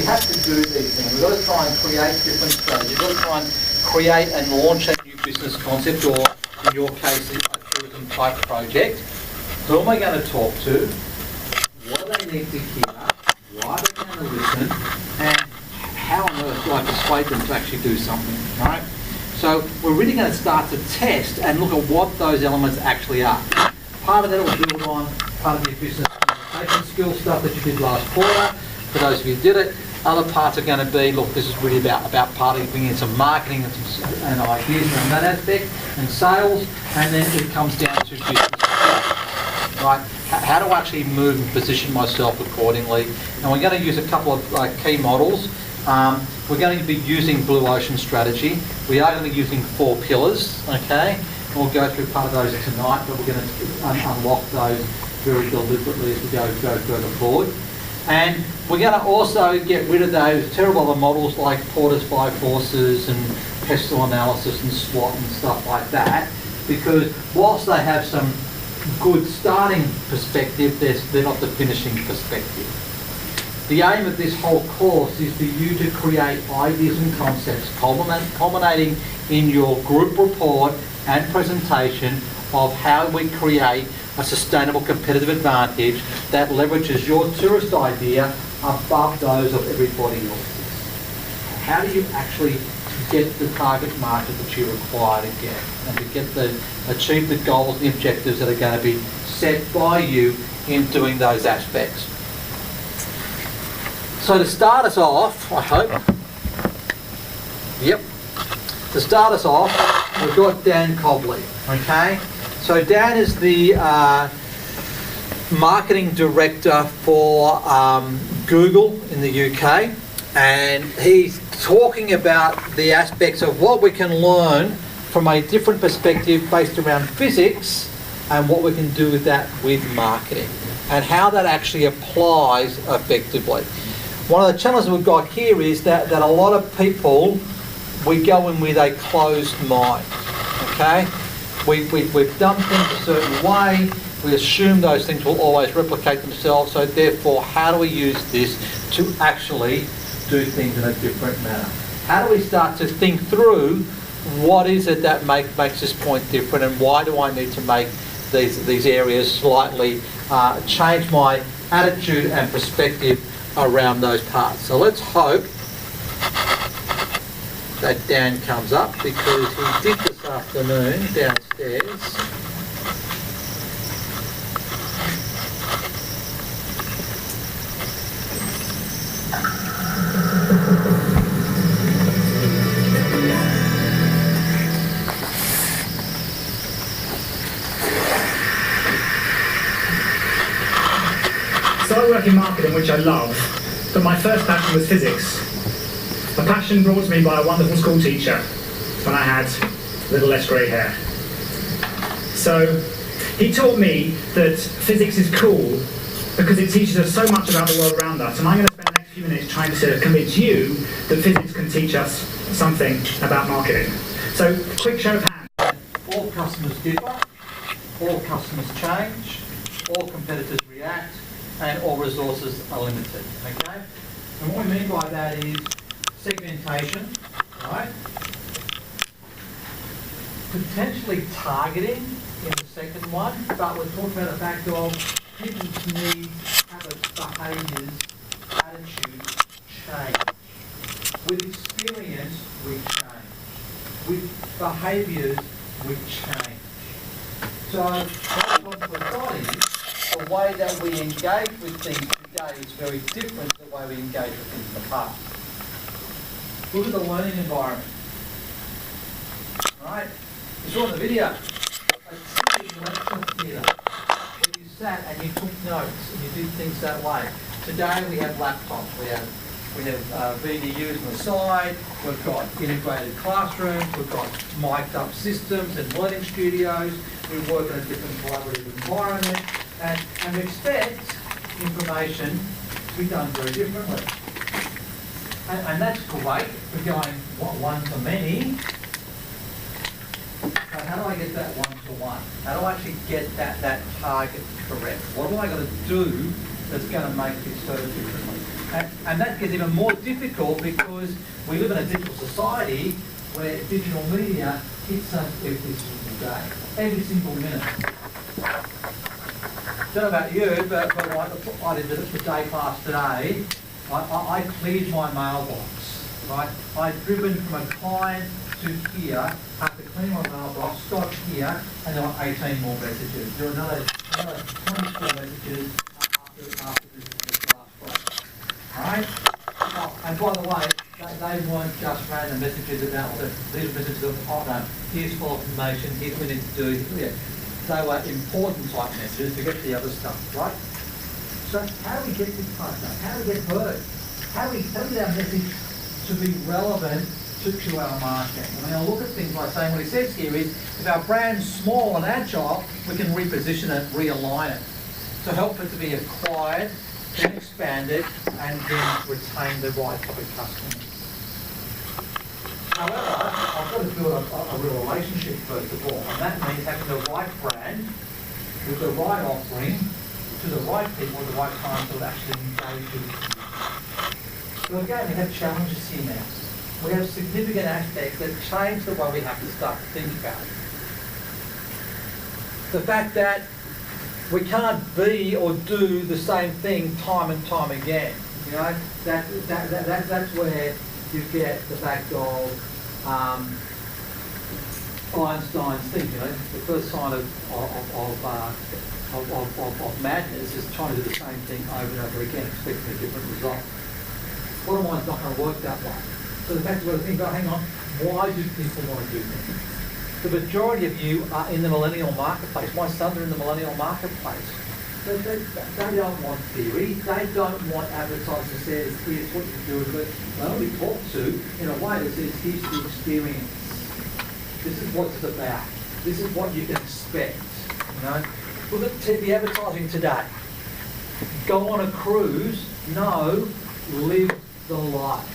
have to do these things. We've got to try and create different strategies. We've got to try and create and launch a new business concept, or in your case, a tourism type project. Who am I going to talk to? What do they need to hear? Why are they going to listen? And how on earth do I persuade them to actually do something, right? So we're really going to start to test and look at what those elements actually are. Part of that will build on part of your business communication skill stuff that you did last quarter, for those of you who did it. Other parts are going to be, look, this is really about part of bringing in some marketing and ideas from that aspect, and sales, and then it comes down to business. Right? How do I actually move and position myself accordingly? And we're going to use a couple of key models. We're going to be using Blue Ocean strategy. We are going to be using 4 pillars, okay? And we'll go through part of those tonight, but we're going to unlock those very deliberately as we go further forward. And we're going to also get rid of those terrible other models like Porter's 5 forces and pestle analysis and SWOT and stuff like that, because whilst they have some good starting perspective, they're not the finishing perspective. The aim of this whole course is for you to create ideas and concepts culminating in your group report and presentation of how we create a sustainable competitive advantage that leverages your tourist idea above those of everybody else's. How do you actually get the target market that you require to get, and to achieve the goals and the objectives that are going to be set by you in doing those aspects? So to start us off, I hope, to start us off, we've got Dan Cobley, okay? So Dan is the marketing director for Google in the UK, and he's talking about the aspects of what we can learn from a different perspective based around physics, and what we can do with that with marketing, and how that actually applies effectively. One of the challenges we've got here is that a lot of people, we go in with a closed mind, okay? We've done things a certain way, we assume those things will always replicate themselves, so therefore how do we use this to actually do things in a different manner? How do we start to think through what is it that makes this point different, and why do I need to make these areas slightly change my attitude and perspective around those parts? So let's hope that Dan comes up, because he did this afternoon downstairs. So I work in marketing, which I love, but my first passion was physics. A passion brought to me by a wonderful school teacher when I had a little less grey hair. So he taught me that physics is cool because it teaches us so much about the world around us, and I'm going to spend the next few minutes trying to convince you that physics can teach us something about marketing. So, quick show of hands. All customers differ, all customers change, all competitors react, and all resources are limited, okay? And what we mean by that is segmentation, right? Potentially targeting in the second one, but we're talking about the fact of people's needs, habits, behaviours, attitudes change. With experience, we change. With behaviours, we change. So, what we've got is the way that we engage with things today is very different to the way we engage with things in the past. Look at the learning environment. Right? You saw in the video, a sitting lecture theatre where you sat and you took notes and you did things that way. Today we have laptops, we have VDUs on the side, we've got integrated classrooms, we've got mic'd up systems and learning studios, we work in a different collaborative environment, and we expect information to be done very differently. And that's great for going one to many, but how do I get that one-to-one? How do I actually get that target correct? What am I going to do that's going to make this so differently? And that gets even more difficult because we live in a digital society where digital media hits us every single day, every single minute. Don't know about you, but I did the day class today. I cleared my mailbox, right? I'd driven from a client to here, after clearing my mailbox, got here, and there were 18 more messages. There were another 24 messages after this last break. Alright? Oh, and by the way, they weren't just random messages about these messages of, oh no, here's full information, here's what we need to do, here. They were important type messages to get the other stuff, right? So how do we get this kind of stuff? How do we get heard? How do we get our message to be relevant to our market? I mean, I'll look at things like saying what he says here is, if our brand's small and agile, we can reposition it, realign it, to help it to be acquired, then expanded, and then retain the right type of customer. However, I've got to build a real relationship first of all, and that means having the right brand with the right offering to the right people at the right time to actually engage with you. So again, we have challenges here now. We have significant aspects that change the way we have to start to think about it. The fact that we can't be or do the same thing time and time again. You know, that's where you get the fact of Einstein's thing. You know, the first sign of madness is trying to do the same thing over and over again, expecting a different result. Bottom line's not going to work that way. So the fact that we're thinking about, hang on, why do people want to do things? The majority of you are in the millennial marketplace. My sons are in the millennial marketplace. They don't want theory. They don't want advertising that says, here's what you do with it. They want to be talked to in a way that says, here's the experience. This is what it's about. This is what you can expect. You know? Look at TV advertising today. Go on a cruise. No, live the life.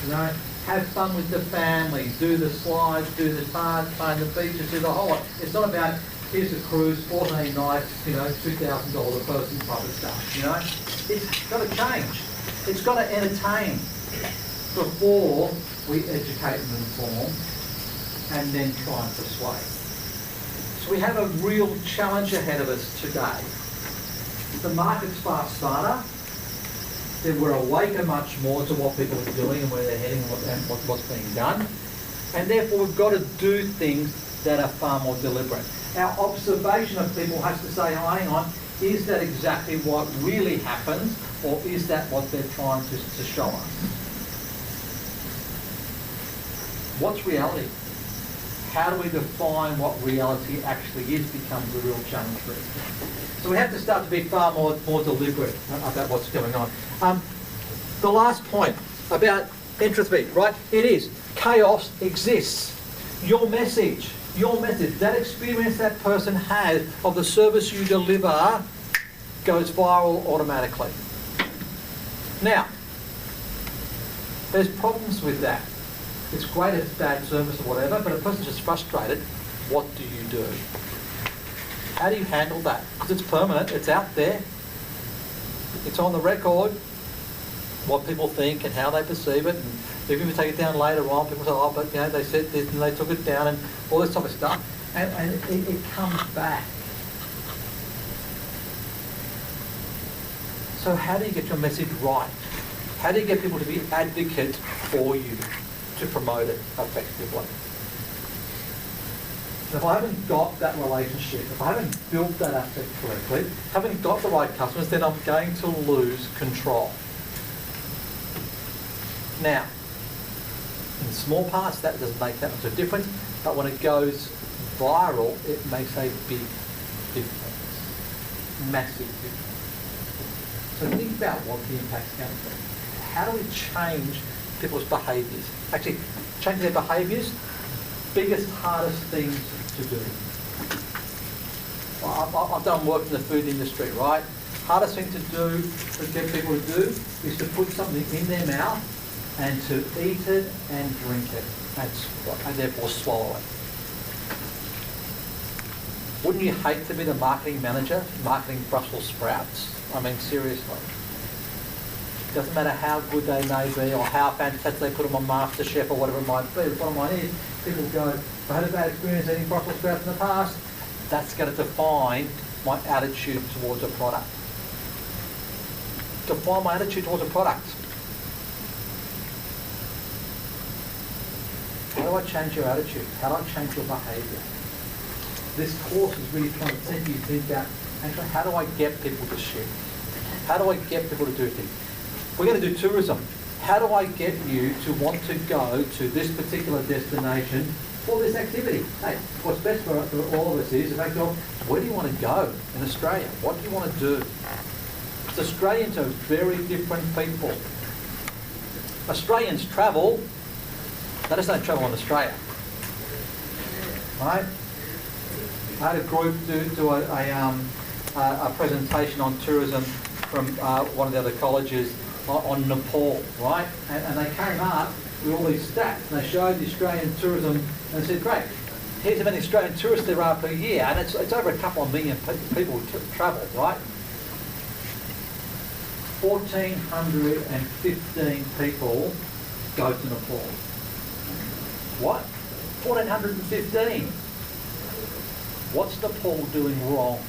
You know, have fun with the family, do the slides, do the tarts, play on the beaches, do the whole lot. It's not about, here's a cruise, 14 nights, you know, $2,000 a person type of stuff, you know. It's got to change. It's got to entertain before we educate and inform and then try and persuade. So we have a real challenge ahead of us today. The market's far smarter. Then we're awakened much more to what people are doing and where they're heading and what's being done. And therefore we've got to do things that are far more deliberate. Our observation of people has to say, oh, hang on, is that exactly what really happens, or is that what they're trying to show us? What's reality? How do we define what reality actually is becomes a real challenge for us. So we have to start to be far more deliberate about what's going on. The last point about entropy, right? It is, chaos exists. Your message, that experience that person has of the service you deliver goes viral automatically. Now, there's problems with that. It's great if it's bad service or whatever, but a person's just frustrated. What do you do? How do you handle that? Because it's permanent, it's out there, it's on the record, what people think and how they perceive it, and even if you take it down later on, people say, oh, but you know, they said this and they took it down and all this type of stuff, and it comes back. So how do you get your message right? How do you get people to be advocates for you to promote it effectively? If I haven't got that relationship, if I haven't built that aspect correctly, haven't got the right customers, then I'm going to lose control. Now, in small parts, that doesn't make that much of a difference, but when it goes viral, it makes a big difference. Massive difference. So think about what the impact's going to be. How do we change people's behaviours? Actually, change their behaviours, biggest, hardest things to do. I've done work in the food industry, right? Hardest thing to do, to get people to do, is to put something in their mouth and to eat it and drink it and therefore swallow it. Wouldn't you hate to be the marketing manager, marketing Brussels sprouts? I mean, seriously. Doesn't matter how good they may be or how fantastic they put them on MasterChef or whatever it might be. The bottom line is, people go, I had a bad experience eating Brussels sprouts in the past. That's going to define my attitude towards a product. Define my attitude towards a product. How do I change your attitude? How do I change your behaviour? This course is really trying to take you to think about, actually, how do I get people to shift? How do I get people to do things? We're going to do tourism. How do I get you to want to go to this particular destination for this activity? Hey, what's best for all of us is, in fact, where do you want to go in Australia? What do you want to do? Because Australians are very different people. Australians travel, they just don't travel in Australia. Right? I had a group do a presentation on tourism from one of the other colleges on Nepal, right? And they came up with all these stats and they showed the Australian tourism and said, great, here's how many Australian tourists there are per year, and it's over a couple of million people travel, right? 1,415 people go to Nepal. What? 1,415. What's Nepal doing wrong?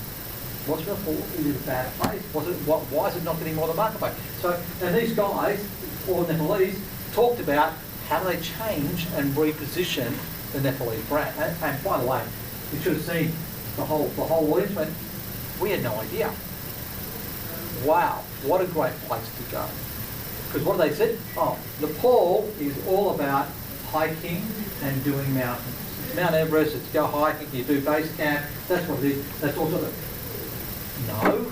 What's Nepal? Is it a bad place? Why is it not getting more of the marketplace? So, and these guys, or Nepalese, talked about how do they change and reposition the Nepalese brand. And by the way, you should have seen the whole audience went, we had no idea. Wow, what a great place to go. Because what they said? Oh, Nepal is all about hiking and doing mountains. Mount Everest, it's go hiking, you do base camp, that's what it is, that's all sort of. No.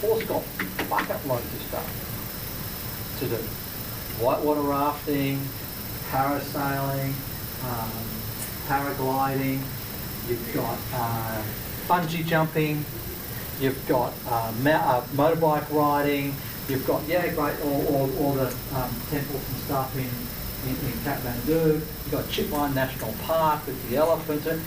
Paul's got bucket loads of stuff to do. Whitewater rafting, parasailing, paragliding, you've got bungee jumping, you've got motorbike riding, you've got, all the temples and stuff in Kathmandu, you've got Chitwan National Park with the elephants, and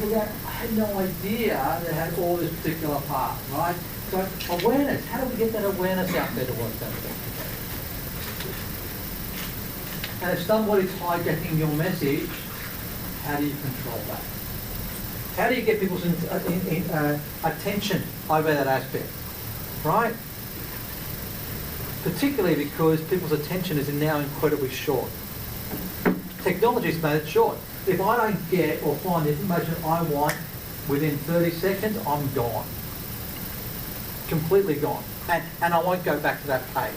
I had no idea they had all this particular part, right? So awareness, how do we get that awareness out there to what's going on? And if somebody's hijacking your message, how do you control that? How do you get people's attention over that aspect, right? Particularly because people's attention is now incredibly short. Technology's made it short. If I don't get or find the information I want within 30 seconds, I'm gone. Completely gone. And I won't go back to that page,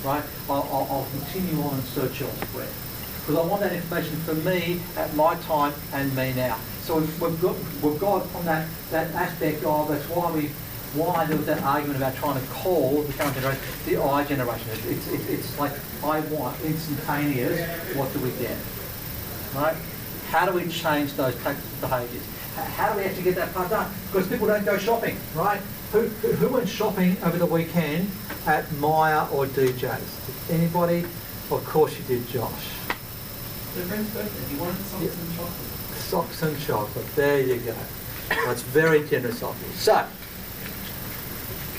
right? I'll continue on and search elsewhere. Because I want that information for me at my time and me now. So we've got from that aspect of, that's why there was that argument about trying to call the current generation the I generation. It's like, I want instantaneous, what do we get? Right? How do we change those behaviours? How do we actually get that part done? Because people don't go shopping, right? Who went shopping over the weekend at Myer or DJ's? Did anybody? Well, of course you did, Josh. The friend's birthday, he wanted socks and chocolate. Socks and chocolate, there you go. That's very generous of you. So,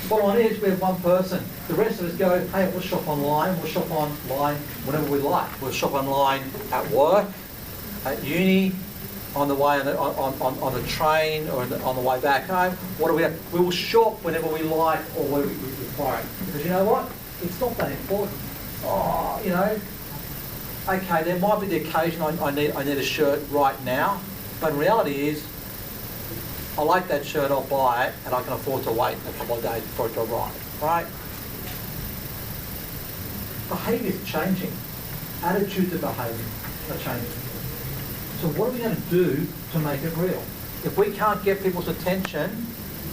bottom line is we have one person. The rest of us go, hey, we'll shop online whenever we like. We'll shop online at work, at uni, on the way on the train, or on the way back home. What do we have? We will shop whenever we like or whenever we require it. Because you know what? It's not that important. Oh, you know, okay, there might be the occasion I need a shirt right now, but in reality is, I like that shirt, I'll buy it, and I can afford to wait a couple of days for it to arrive, right? Behaviour's changing. Attitudes of behaviour are changing. So what are we going to do to make it real? If we can't get people's attention,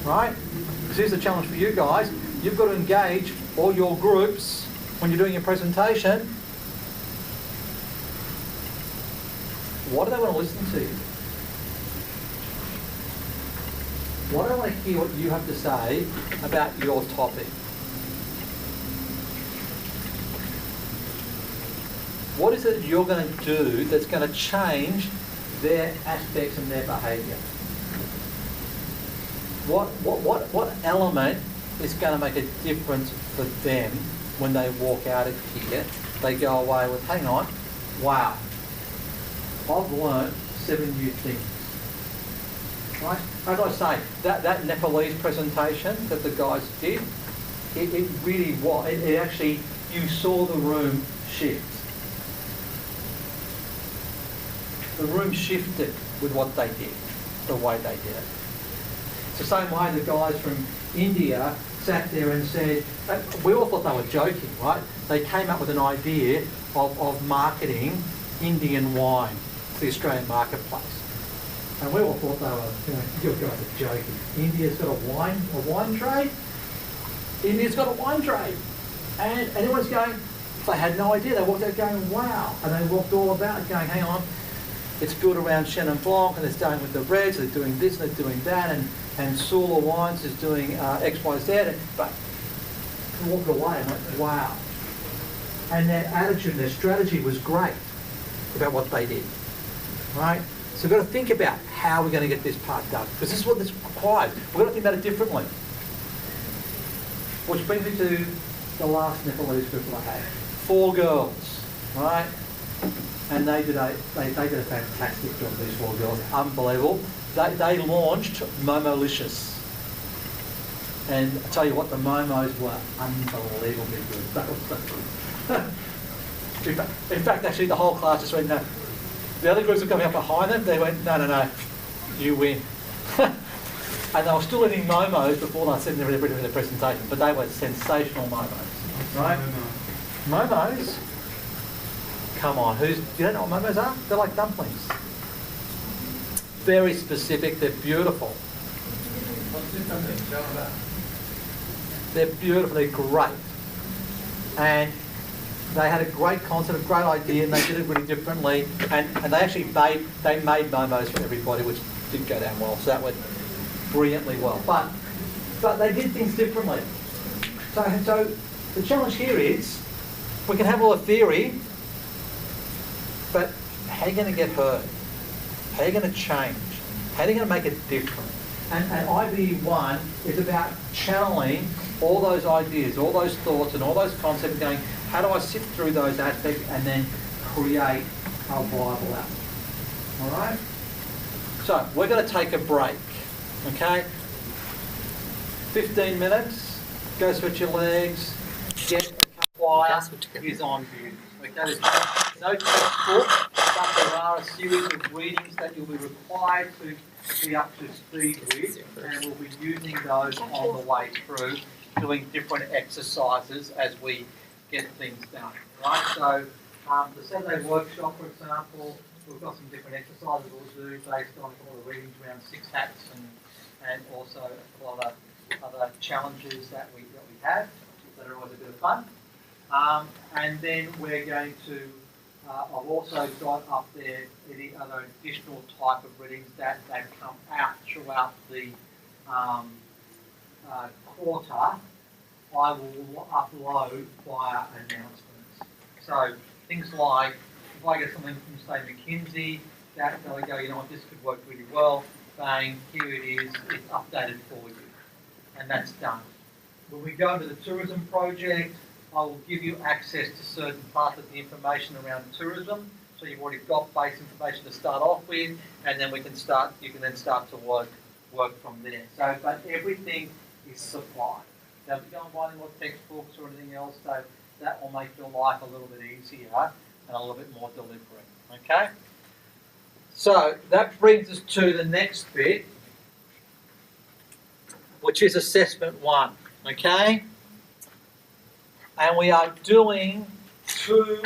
right? Because here's the challenge for you guys. You've got to engage all your groups when you're doing your presentation. What do they want to listen to? What do I want to hear what you have to say about your topic? What is it you're going to do that's going to change their aspects and their behaviour? What element is going to make a difference for them when they walk out of here. They go away with, hang on, wow, I've learned 7 new things. Right? As I say, that Nepalese presentation that the guys did, it really was. It actually, you saw the room shift. The room shifted with what they did, the way they did it. It's the same way the guys from India sat there and said, we all thought they were joking, right? They came up with an idea of marketing Indian wine to the Australian marketplace. And we all thought they were, you guys are joking. India's got a wine trade? India's got a wine trade. And everyone's going, they had no idea. They walked out going, wow. And they walked all about going, hang on, it's built around Chenin Blanc and it's done with the reds, they're doing this, they're doing that, and Sula Wines is doing X, Y, Z. But they walked away and went, wow. And their attitude, their strategy was great about what they did, right? So we've got to think about how we're going to get this part done, because this is what this requires. We've got to think about it differently. Which brings me to the last Nepalese group I had. 4 girls, right? And they did a fantastic job, these 4 girls, unbelievable. They launched Momolicious. And I tell you what, the Momos were unbelievably good. That was so good. In fact, actually the whole class just went, no. The other groups were coming up behind them, they went, no, you win. And they were still eating momos before they said they were in the presentation, but they were sensational momos, right? Momos? Come on, you don't know what momos are? They're like dumplings. Very specific, they're beautiful. They're beautiful, they're great. And they had a great concept, a great idea, and they did it really differently. And they actually made momos for everybody, which did go down well. So that went brilliantly well. But they did things differently. So the challenge here is, we can have all the theory, but how are you going to get heard? How are you going to change? How are you going to make it different? And IBE1 is about channeling all those ideas, all those thoughts and all those concepts, going, how do I sift through those aspects and then create a viable outcome? All right? So we're going to take a break, okay? 15 minutes, go stretch your legs, get a cup of wire, is on view. Okay, there's no textbook, but there are a series of readings that you'll be required to be up to speed with, and we'll be using those on the way through, doing different exercises as we get things done. Right? So the Saturday workshop, for example, we've got some different exercises we'll do based on all the readings around 6 hats and also a lot of other challenges that we have that are always a bit of fun. And then we're going to, I've also got up there any other additional type of readings that come out throughout the quarter. I will upload via announcements. So things like, if I get something from, say, McKinsey, they'll go, you know what, this could work really well, bang, here it is, it's updated for you. And that's done. When we go into the tourism project, I will give you access to certain parts of the information around tourism. So you've already got base information to start off with, and then you can then start to work from there. So, but everything is supplied. Don't be going and buy any more textbooks or anything else, so that will make your life a little bit easier and a little bit more deliberate. Okay? So that brings us to the next bit, which is assessment 1. Okay? And we are doing 2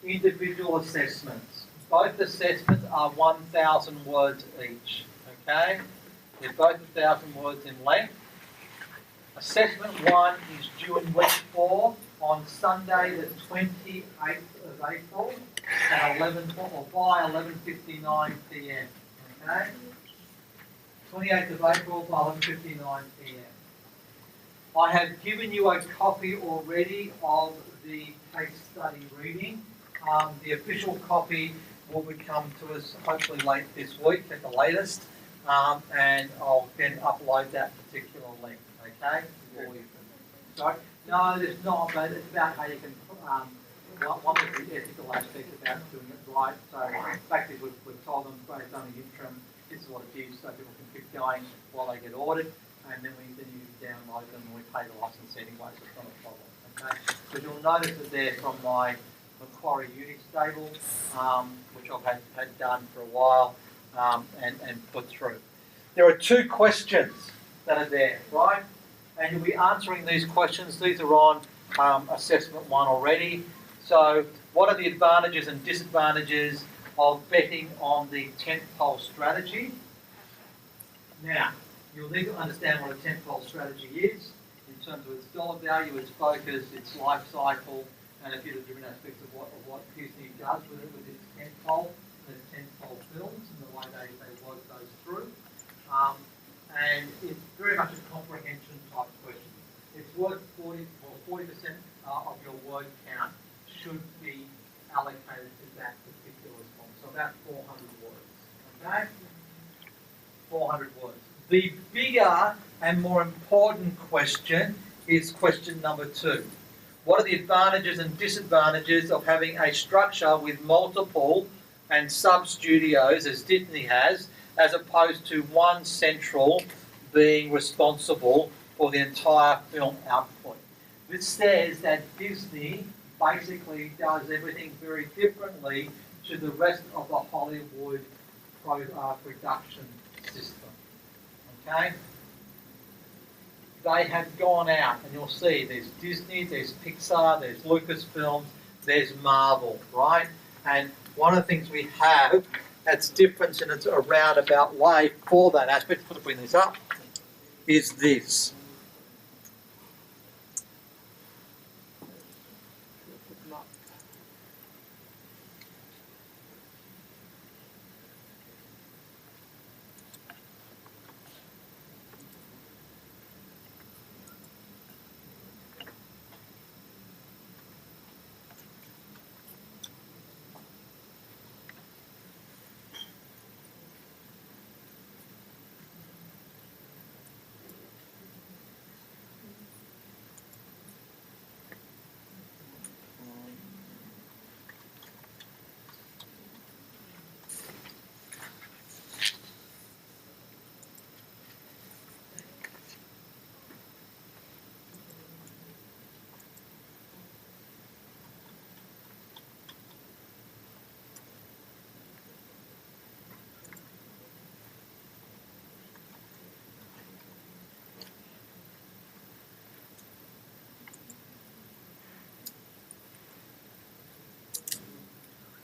individual assessments. Both assessments are 1,000 words each. Okay? They're both 1,000 words in length. Assessment 1 is due in week 4 on Sunday, the 28th of April at by 11:59 p.m. Okay? 28th of April by 11:59 p.m. I have given you a copy already of the case study reading. The official copy will come to us hopefully late this week at the latest, and I'll then upload that particular link. Okay, for you. Sorry? No, there's not, but it's about how you can, one of the ethical aspects about doing it right. So the fact is we've told them based on the interim, this is what it is, so people can keep going while they get audited, and then you download them and we pay the license anyway, so it's not a problem. Okay? But you'll notice that they're from my Macquarie Unit stable, which I've had done for a while and put through. There are 2 questions that are there, right? And you'll be answering these questions. These are on assessment 1 already. So what are the advantages and disadvantages of betting on the tentpole strategy? Now, you'll need to understand what a tentpole strategy is in terms of its dollar value, its focus, its life cycle, and a few of the different aspects of what Disney does with it, with its tentpole, the tentpole films, and the way they work those through. And it's very much a comprehension type question. It's worth 40% of your word count should be allocated to that particular response. So about 400 words. Okay? 400 words. The bigger and more important question is question number 2. What are the advantages and disadvantages of having a structure with multiple and sub-studios, as Disney has, as opposed to one central being responsible for the entire film output? This says that Disney basically does everything very differently to the rest of the Hollywood production system. Okay? They have gone out, and you'll see there's Disney, there's Pixar, there's Lucasfilms, there's Marvel, right? And one of the things we have that's different in a roundabout way for that aspect, I'm going to bring this up, is this.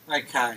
Okay.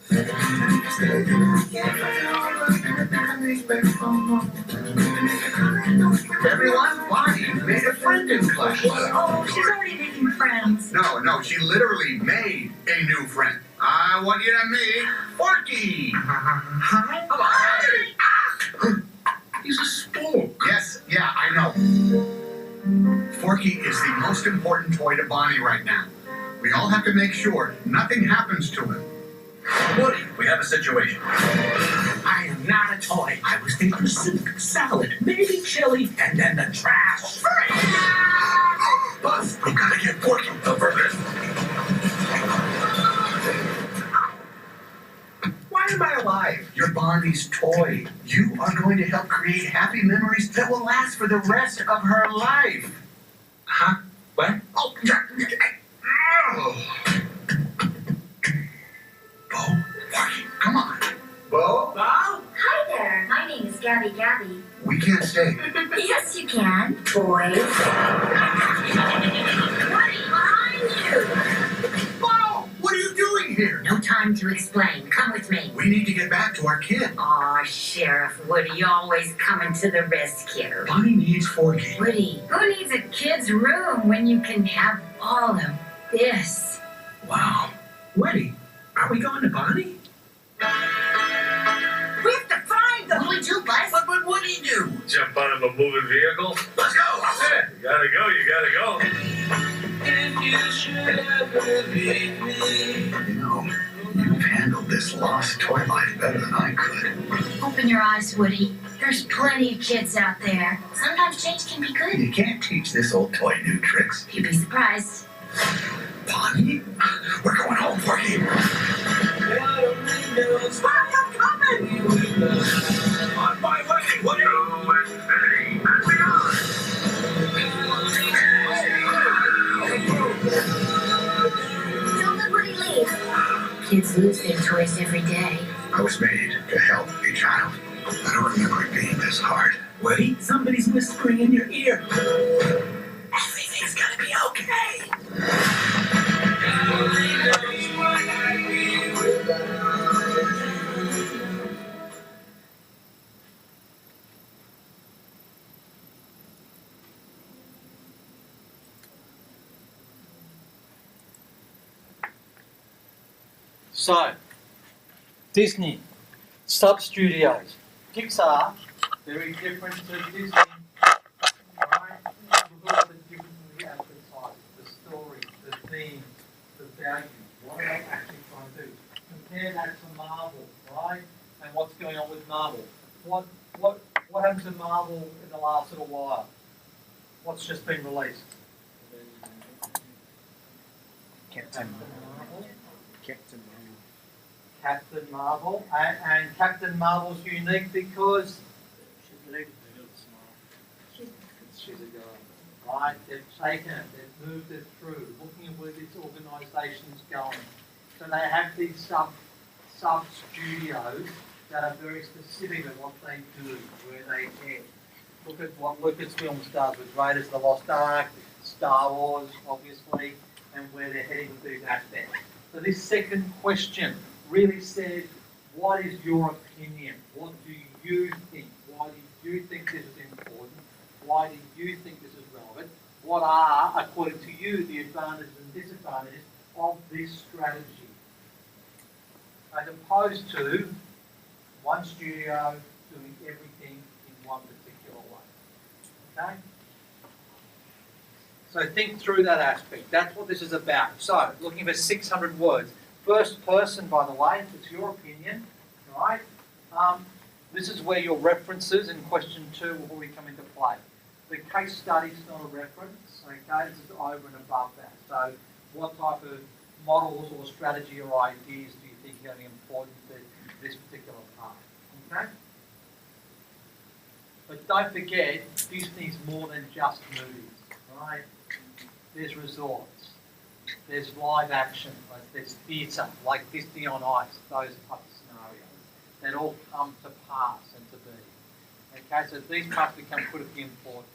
Everyone, Bonnie made a friend in class. Oh, she's already making friends. No, she literally made a new friend. I want you to meet Forky. Hi. He's a spook. Yes, yeah, I know. Forky is the most important toy to Bonnie right now. We all have to make sure nothing happens to him. Woody, we have a situation. I am not a toy. I was thinking soup, salad, maybe chili, and then the trash. Buzz, we gotta get Forky the burger. Why am I alive? You're Bonnie's toy. You are going to help create happy memories that will last for the rest of her life. Huh? What? Oh, yeah. Bo, Forky, come on. Bo? Hi there. My name is Gabby. We can't stay. Yes, you can, boys. Buddy, behind you. Bo, what are you doing here? No time to explain. Come with me. We need to get back to our kid. Aw, Sheriff Woody, always coming to the rescue. Bonnie needs Forky. Woody, who needs a kid's room when you can have all of this? Wow. Woody, are we going to Bonnie? We have to find them. What do we do, Buzz? What would Woody do? Jump out of a moving vehicle? Let's go. Yeah, you gotta go. If you should ever leave me. You know, you've handled this lost toy life better than I could. Open your eyes, Woody. There's plenty of kids out there. Sometimes change can be good. You can't teach this old toy new tricks. You'd be surprised. Bonnie, we're going home, Forky. Mommy, I'm coming! On my way, Woody! Don't let Woody leave. Kids lose their toys every day. I was made to help a child. I don't remember it being this hard. Woody, somebody's whispering in your ear. Everything's gonna be okay. So, Disney, sub-studios. Pixar, very different to Disney. Right? Look at the difference in the advertising, the story, the theme, the value. What are they actually trying to do? Compare that to Marvel, right? And what's going on with Marvel? What happened to Marvel in the last little while? What's just been released? Captain Captain Marvel, and Captain Marvel's unique because she's a girl, right? They've taken it, they've moved it through, looking at where this organisation's going. So they have these sub studios that are very specific in what they do, where they head. Look at what Lucasfilms does with Raiders of the Lost Ark, Star Wars, obviously, and where they're heading with these aspects. So this second question really said, what is your opinion? What do you think? Why do you think this is important? Why do you think this is relevant? What are, according to you, the advantages and disadvantages of this strategy? As opposed to one studio doing everything in one particular way. Okay? So think through that aspect. That's what this is about. So, looking for 600 words. First person, by the way, it's your opinion, right? This is where your references in question 2 will really come into play. The case study is not a reference, okay? This is over and above that. So, what type of models or strategy or ideas do you think are going to be important to this particular part? Okay? But don't forget, Disney's more than just movies, right? There's resorts, there's live action, there's theatre, like Disney on Ice, those type of scenarios that all come to pass and to be. Okay, so these parts become critically important.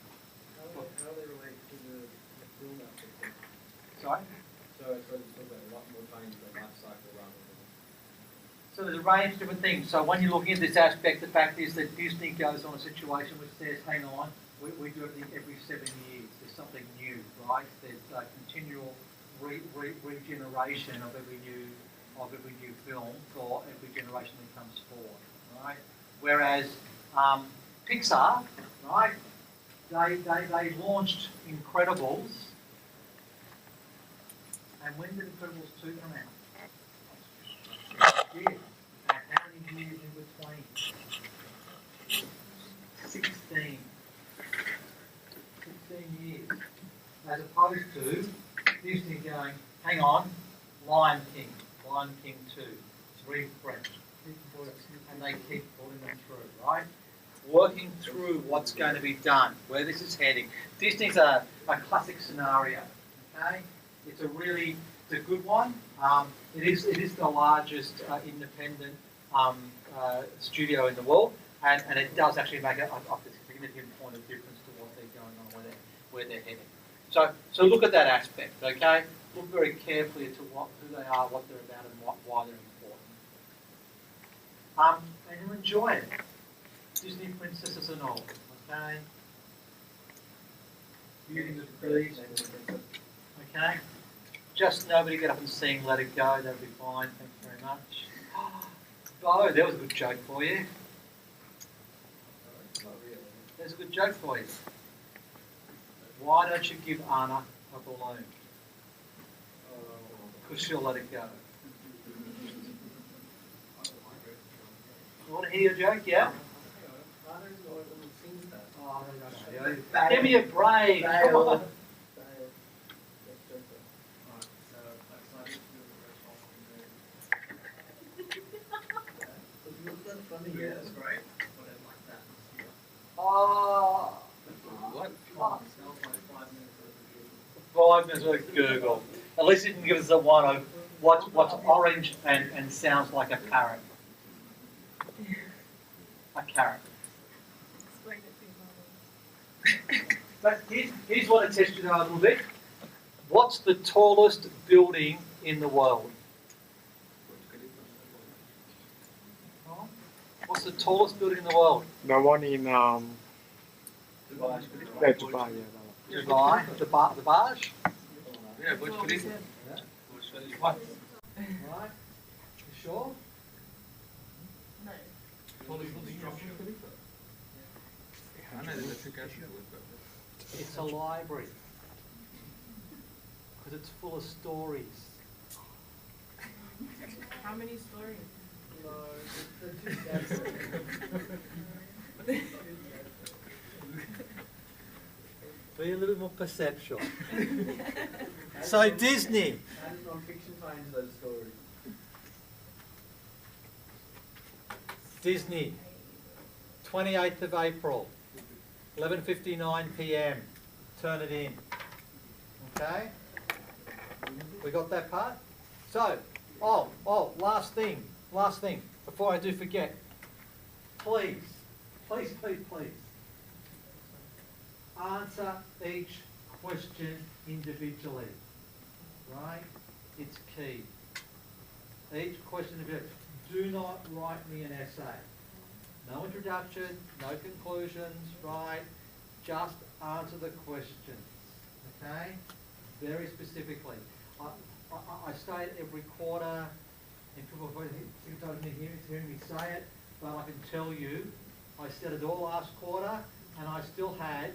How do they relate to the film aspect? Sorry? So I suppose it's talking about a lot more change than life cycle rather than... So there's a range of different things. So when you're looking at this aspect, the fact is that Disney goes on a situation which says, hang on, we do everything every 7 years. There's something new, right? There's a continual regeneration of every new film for every generation that comes forward, right? Whereas Pixar, right? They launched Incredibles, and when did Incredibles 2 come out? Yeah. And how many years in between? 16 years. As opposed to Disney going, hang on, Lion King 2, 3 French, and they keep pulling them through, right? Working through what's going to be done, where this is heading. Disney's a classic scenario, okay? It's a good one. It is the largest independent studio in the world, and it does actually make a significant point of difference to what they're going on, where they're heading. So look at that aspect, okay? Look very carefully to who they are, what they're about, and why they're important. And you enjoy it. Disney princesses and all, okay? Beauty of the Beast, okay? Just nobody get up and sing Let It Go, that'll be fine, thank you very much. Oh, that was a good joke for you. There's a good joke for you. Why don't you give Anna a balloon? Because she'll let it go. You want to hear your joke, yeah? Oh, no. Give me a break. Come on. Yeah, that's great. But I like that. Oh. What? Oh. 5 minutes. 5 minutes worth of Google. At least you can give us a one of what's orange and sounds like a parrot. A carrot. But here's what I test you now a little bit. What's the tallest building in the world? What's the tallest building in the world? The one in Dubai. yeah, Dubai, yeah. Dubai, the Barge. Yeah, Burj Khalifa. Right. You sure? It's a library. Because it's full of stories. How many stories? Be a little more perceptual. So Disney. How does non-fiction tie into those stories? Disney. 28th of April. 11:59 p.m. Turn it in. Okay? We got that part? So, last thing, before I do forget. Please, answer each question individually. Right? It's key. Each question individually. Do not write me an essay. No introduction, no conclusions, right? Just answer the questions, okay? Very specifically. I say it every quarter, and people don't hear me say it, but I can tell you, I said it all last quarter, and I still had,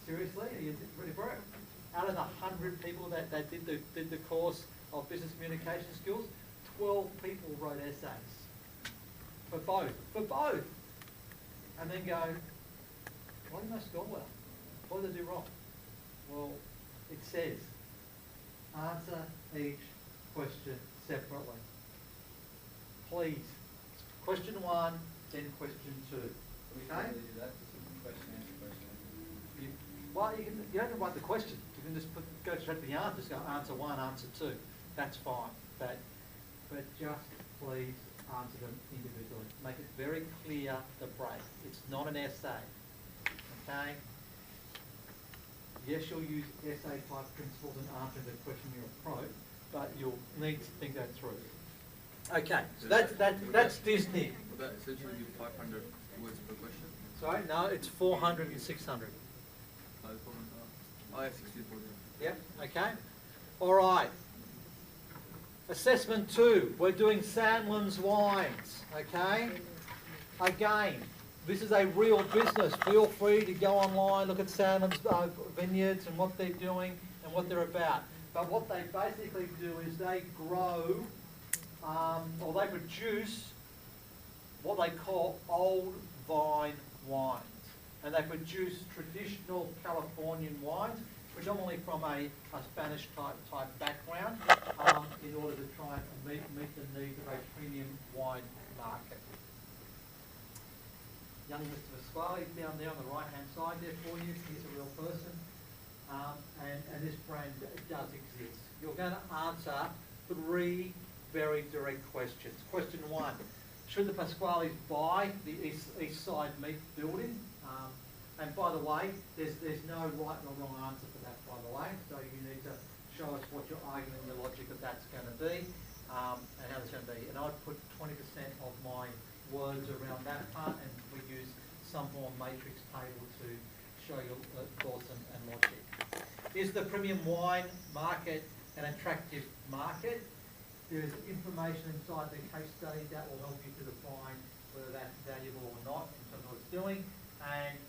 seriously, are you ready for it? Out of the 100 people that did the course of business communication skills, 12 people wrote essays. For both. And then go, why didn't I score well? What did I do wrong? Well, it says, answer each question separately. Please. Question 1, then question 2. Okay? Well, you don't have to write the question. You can just go straight to the answer. Just go answer 1, answer 2. That's fine. But just please answer them individually. Make it very clear the break. It's not an essay. Okay? Yes, you'll use essay type principles in answering the question you approach, but you'll need to think that through. Okay, so that's Disney. Would that essentially be 500 words per question? Sorry, no, it's 400 and 600. I have 64 there. Yep, okay. All right. Assessment 2, we're doing Sandlin's wines, okay? Again, this is a real business. Feel free to go online, look at Sandlin's vineyards and what they're doing and what they're about. But what they basically do is they grow, or they produce what they call old vine wines. And they produce traditional Californian wines, predominantly from a Spanish type background, in order to try and meet the needs of a premium wine market. Young Mr. Pasquale down there on the right-hand side there for you. He's a real person. And this brand does exist. You're going to answer 3 very direct questions. Question 1, should the Pasquales buy the East Side Meat building? And by the way, there's no right or wrong answer for that, by the way. So you need to show us what your argument and your logic of that's going to be, and how it's going to be. And I'd put 20% of my words around that part, and we use some form of matrix table to show your thoughts and logic. Is the premium wine market an attractive market? There is information inside the case study that will help you to define whether that's valuable or not in terms of what it's doing. And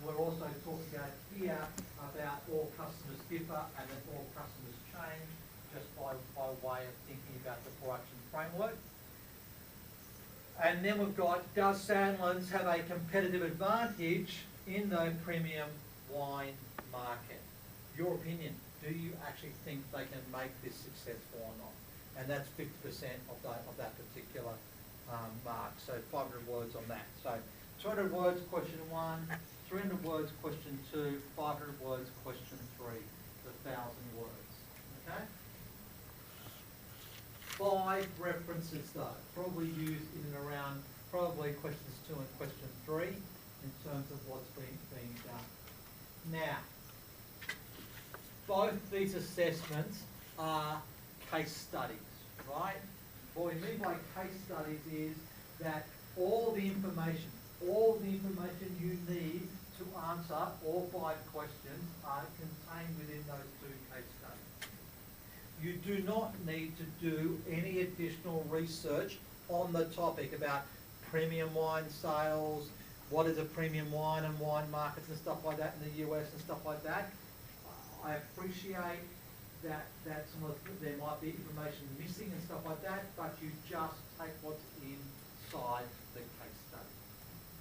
we're also talking about here about all customers differ and that all customers change, just by way of thinking about the 4-action framework. And then we've got, does Sandlin's have a competitive advantage in the premium wine market? Your opinion, do you actually think they can make this successful or not? And that's 50% of that particular mark. So 500 words on that. So 200 words, question 1, 300 words, question 2, 500 words, question 3, 1,000 words. Okay? 5 references though, probably used in and around probably questions 2 and question 3 in terms of what's being done. Now, both these assessments are case studies, right? What we mean by case studies is that all the information you need to answer all 5 questions are contained within those 2 case studies. You do not need to do any additional research on the topic about premium wine sales, what is a premium wine and wine markets and stuff like that in the US and stuff like that. I appreciate that there might be information missing and stuff like that, but you just take what's inside the case study.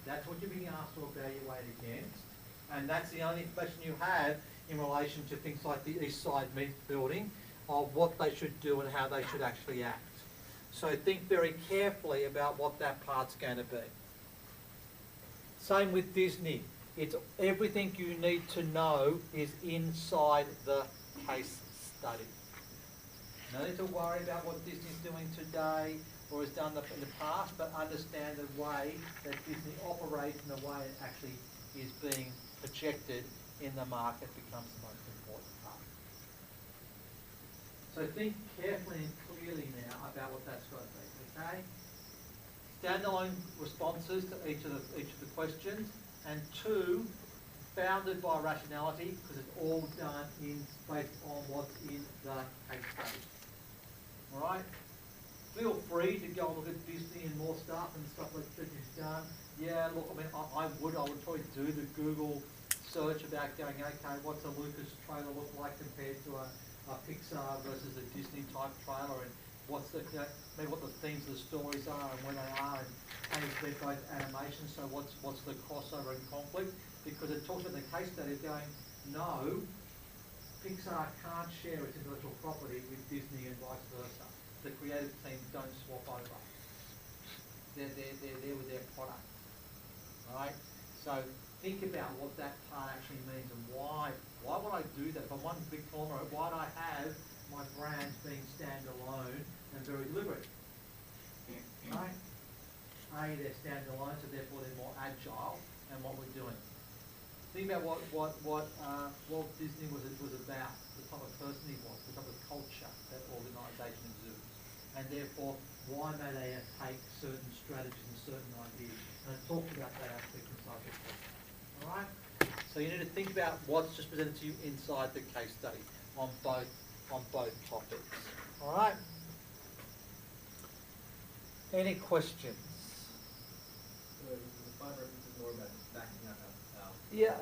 That's what you're being asked to evaluate against, and that's the only information you have in relation to things like the East Side Meat building, of what they should do and how they should actually act. So think very carefully about what that part's going to be. Same with Disney. It's everything you need to know is inside the case study. No need to worry about what Disney's doing today or has done in the past, but understand the way that Disney operates and the way it actually is being projected in the market becomes the most important part. So think carefully and clearly now about what that's going to be, okay? Standalone responses to each of the questions, and 2, bounded by rationality, because it's all done based on what's in the case study. All right? Feel free to go and look at Disney and more stuff and stuff like that you've done. Yeah, look, I mean, I would probably do the Google search about going, okay, what's a Lucas trailer look like compared to a Pixar versus a Disney type trailer, and what's the, maybe what the themes of the stories are and where they are, and they're both animations, so what's the crossover and conflict? Because it talks about the case study of going, no, Pixar can't share its intellectual property with Disney and vice versa. The creative teams don't swap over. They're there with their product. Alright? So think about what that part actually means and why would I do that? If I'm one big conglomerate, why do I have my brands being standalone and very deliberate? Right? They're standalone, so therefore they're more agile and what we're doing. Think about what Walt Disney was about, the type of person he was, the type of culture that organisation exudes. and therefore why may they take certain strategies and certain ideas. And I talked about that aspect inside the case. All right? So you need to think about what's just presented to you inside the case study on both topics. All right? Any questions? So the 5 references more about backing up our Yeah,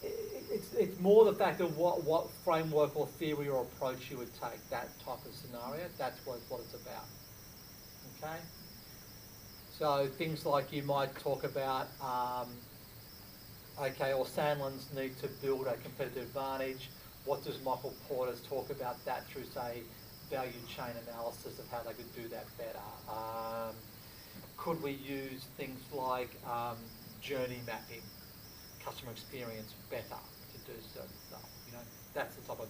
it's more the fact of what framework or theory or approach you would take, that type of scenario. That's what it's about. Okay? So things like you might talk about, okay, or Sandlin's need to build a competitive advantage. What does Michael Porter's talk about that through, say, value chain analysis of how they could do that better? Could we use things like journey mapping, customer experience better to do certain stuff? You know, that's the type of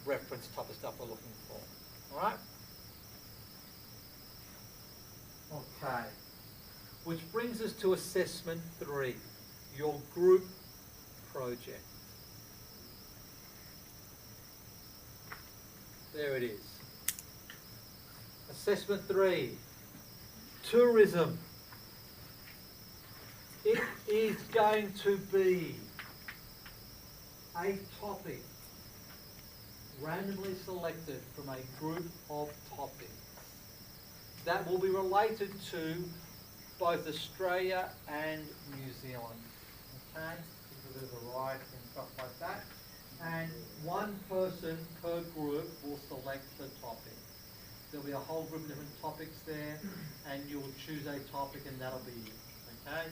reference type of stuff we're looking for. All right? Okay. Which brings us to assessment 3, your group project. There it is. Assessment 3, tourism. It is going to be a topic randomly selected from a group of topics that will be related to both Australia and New Zealand. Okay? There's a bit of variety and stuff like that. And one person per group will select the topic. There'll be a whole group of different topics there, and you'll choose a topic and that'll be it. Okay?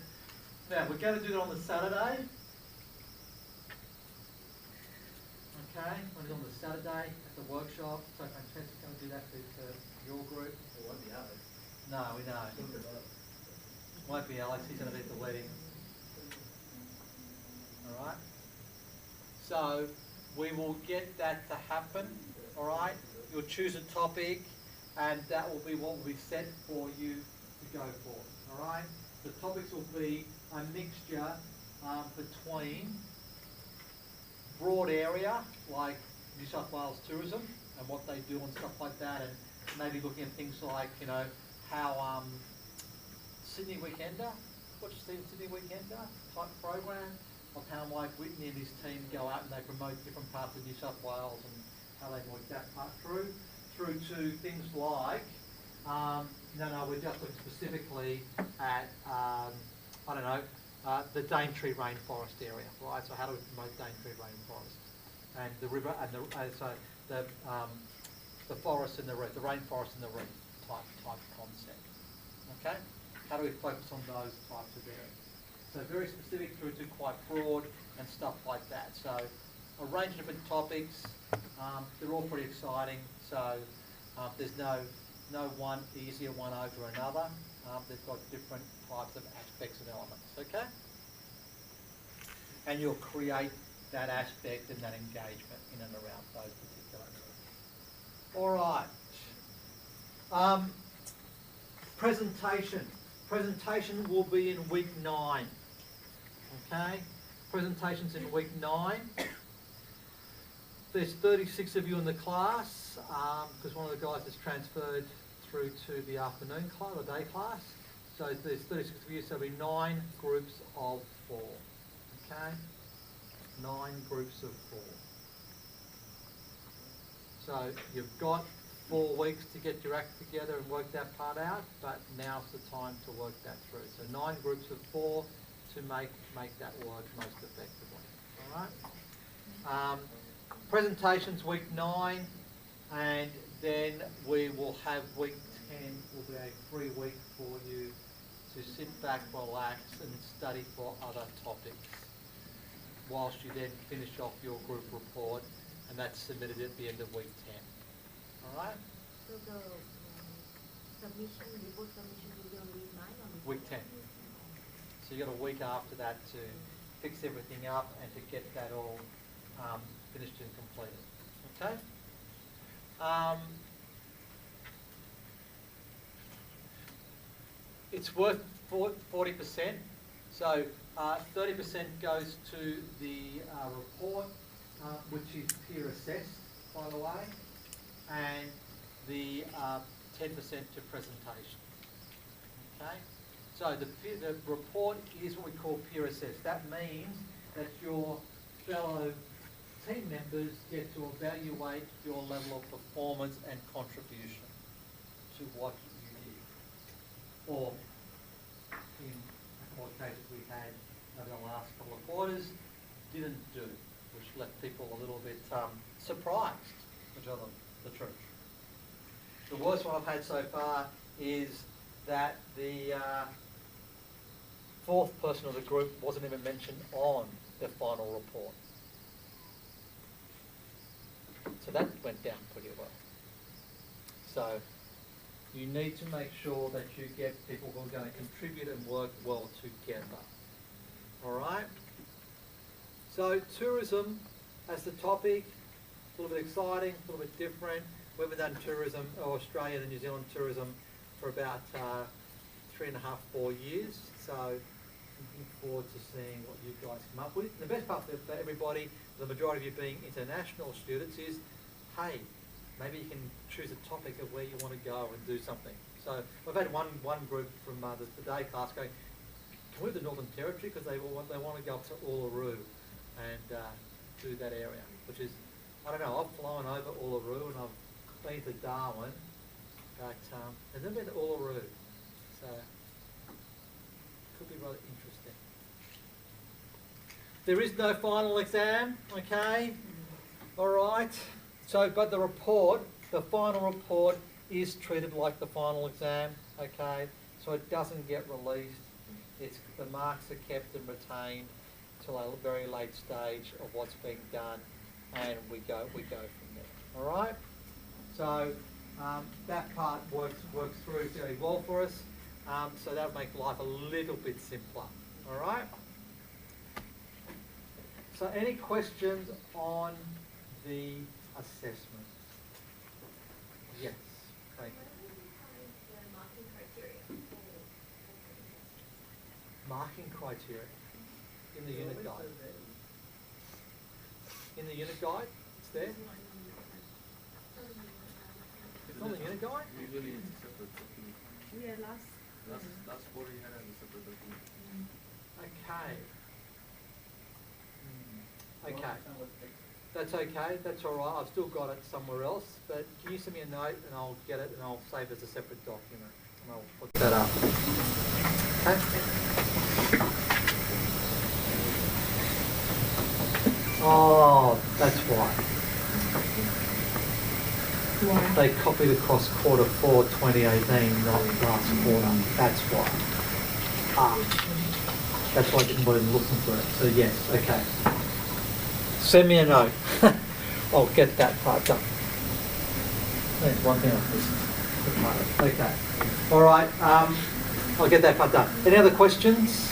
Now, we're going to do it on the Saturday. Okay? We're going to do it on the Saturday at the workshop. So Francesca's going to do that for your group. It won't be Alex. No, we know. Won't be Alex, he's going to be at the wedding. Alright? So, we will get that to happen. Alright? You'll choose a topic, and that will be what we set for you to go for. Alright? The topics will be a mixture between broad area, like New South Wales tourism, and what they do and stuff like that, and maybe looking at things like, you know, how Sydney Weekender, what's the Sydney Weekender type program of how Mike Whitney and his team go out and they promote different parts of New South Wales and how they work that part through to things like, we're just looking specifically at, the Daintree rainforest area, right? So how do we promote Daintree rainforest? And the river, and the forest and the reef, the rainforest and the reef type concept. Okay? How do we focus on those types of areas? So very specific through to quite broad and stuff like that. So a range of different topics. They're all pretty exciting. So there's no one easier one over another. They've got different types of aspects and elements. Okay? And you'll create that aspect and that engagement in and around those particular areas. All right. Presentation. Presentation will be in week 9. Okay? Presentation's in week 9. There's 36 of you in the class, because one of the guys has transferred through to the afternoon class, or day class. So there's 36 of you, so there'll be 9 groups of 4. Okay? 9 groups of 4. So you've got 4 weeks to get your act together and work that part out, but now's the time to work that through. So 9 groups of 4 to make that work most effectively. All right? Presentations week 9, and then we will have week 10 will be a free week for you to sit back, relax, and study for other topics, whilst you then finish off your group report, and that's submitted at the end of week 10. All right? So the report submission will be on week 9 or week 10. So you got a week after that to fix everything up and to get that all finished and completed. Okay? It's worth 40%. So 30% goes to the report, which is peer assessed, by the way, and the 10% to presentation. Okay? So the report is what we call peer assessed. That means that your fellow team members get to evaluate your level of performance and contribution to what you did. Or in what cases we had over the last couple of quarters, didn't do, which left people a little bit surprised, which are the truth. The worst one I've had so far is that the fourth person of the group wasn't even mentioned on the final report. So that went down pretty well. So you need to make sure that you get people who are going to contribute and work well together. All right? So tourism as the topic, a little bit exciting, a little bit different. We haven't done tourism, or Australia and New Zealand tourism, for about 3.5, 4 years. So looking forward to seeing what you guys come up with. The best part for everybody, the majority of you being international students, is, hey, maybe you can choose a topic of where you want to go and do something. So we've had one group from the day class going, can we do the Northern Territory, because they want to go up to Uluru and do that area, which is, I don't know, I've flown over Uluru and I've been to Darwin, but I've never been to Uluru, so could be rather interesting. There is no final exam, okay? All right. So, but the report, the final report, is treated like the final exam, okay? So it doesn't get released. The marks are kept and retained till a very late stage of what's being done, and we go from there. All right. So that part works through very well for us. So that'll make life a little bit simpler. All right. So any questions on the assessment? Yes. Thank you. Marking criteria in the unit guide. In the unit guide, it's there. It's on the unit guide. Usually it's a separate document. Yeah, Last quarter you had a separate document. Okay. Okay. That's okay. That's all right. I've still got it somewhere else. But can you send me a note and I'll get it and I'll save it as a separate document and I'll put that up. Okay. Oh, that's why. Why? They copied across quarter 4, 2018, not last quarter. That's why. That's why I didn't bother looking for it. So yes, okay. Send me a note. I'll get that part done. There's one thing I've missed. Okay. All right. I'll get that part done. Any other questions?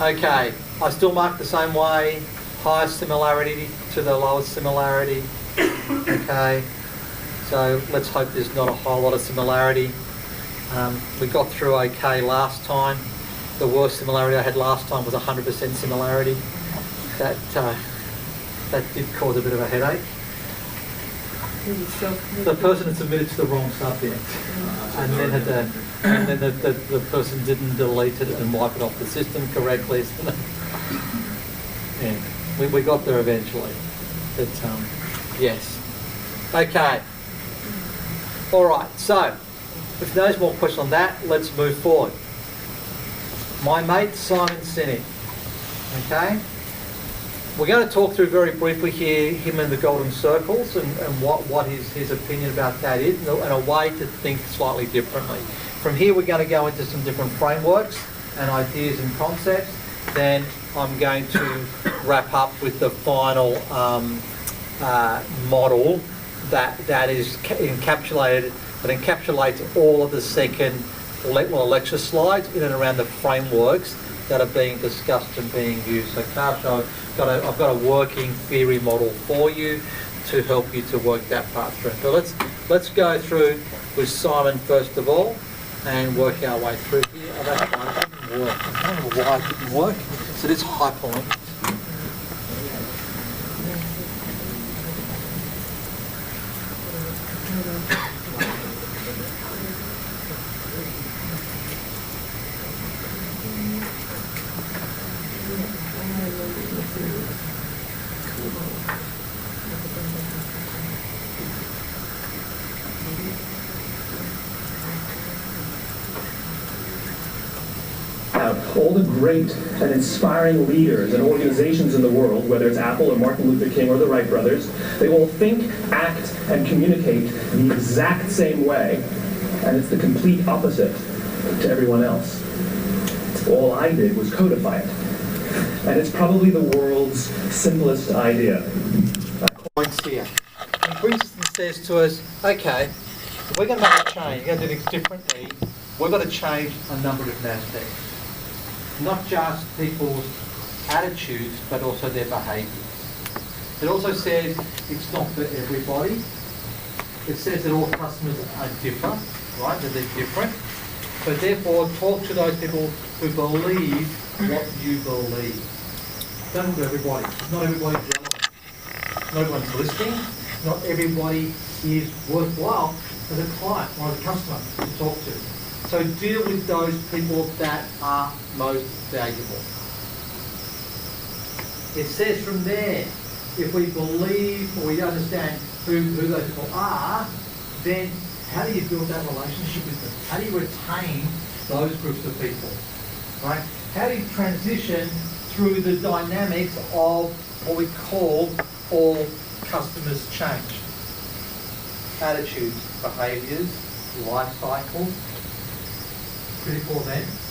Okay. I still mark the same way. Highest similarity to the lowest similarity. Okay. So let's hope there's not a whole lot of similarity. We got through okay last time. The worst similarity I had last time was 100% similarity. That did cause a bit of a headache. The person had submitted to the wrong subject, and then the person didn't delete it and wipe it off the system correctly. Yeah, we got there eventually. But yes. Okay. All right. So, if there's no more questions on that, let's move forward. My mate Simon Sinek. Okay. We're going to talk through very briefly here him and the golden circles and what his opinion about that is, and a way to think slightly differently. From here we're going to go into some different frameworks and ideas and concepts. Then I'm going to wrap up with the final model that is encapsulated, that encapsulates all of the second lecture slides in and around the frameworks that are being discussed and being used. So I've got a working theory model for you to help you to work that part through. So let's go through with Simon first of all and work our way through here. Oh, that one didn't work. I don't know why it didn't work. So this hyperlink. All the great and inspiring leaders and organizations in the world, whether it's Apple or Martin Luther King or the Wright brothers, they all think, act, and communicate the exact same way, and it's the complete opposite to everyone else. All I did was codify it, and it's probably the world's simplest idea. Points here. And Princeton says to us, okay, if we're going to make a change, we're going to do things differently, we've got to change a number of different aspects. Not just people's attitudes, but also their behaviours. It also says it's not for everybody. It says that all customers are different, right? That they're different. So therefore, talk to those people who believe what you believe. Don't look at everybody. Not everybody's relevant. Not everyone's listening. Not everybody is worthwhile as a client or as a customer to talk to. So deal with those people that are most valuable. It says from there, if we believe or we understand who those people are, then how do you build that relationship with them? How do you retain those groups of people? Right? How do you transition through the dynamics of what we call all customers change? Attitudes, behaviours, life cycles, critical events,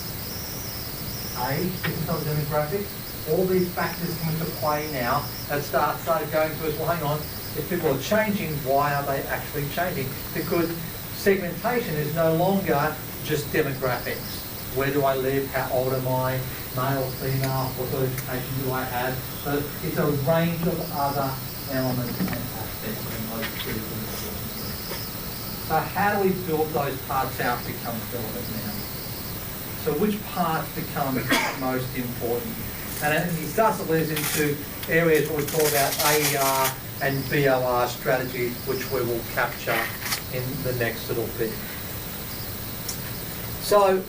age, different types of demographics, all these factors come into play now and started going to us, well hang on, if people are changing, why are they actually changing? Because segmentation is no longer just demographics. Where do I live? How old am I? Male, female, what sort of education do I have? So it's a range of other elements and aspects in those critical importance. So how do we build those parts out become relevant now? So which parts become most important? And he starts to lead us into areas what we call about AER and BOR strategies, which we will capture in the next little bit. So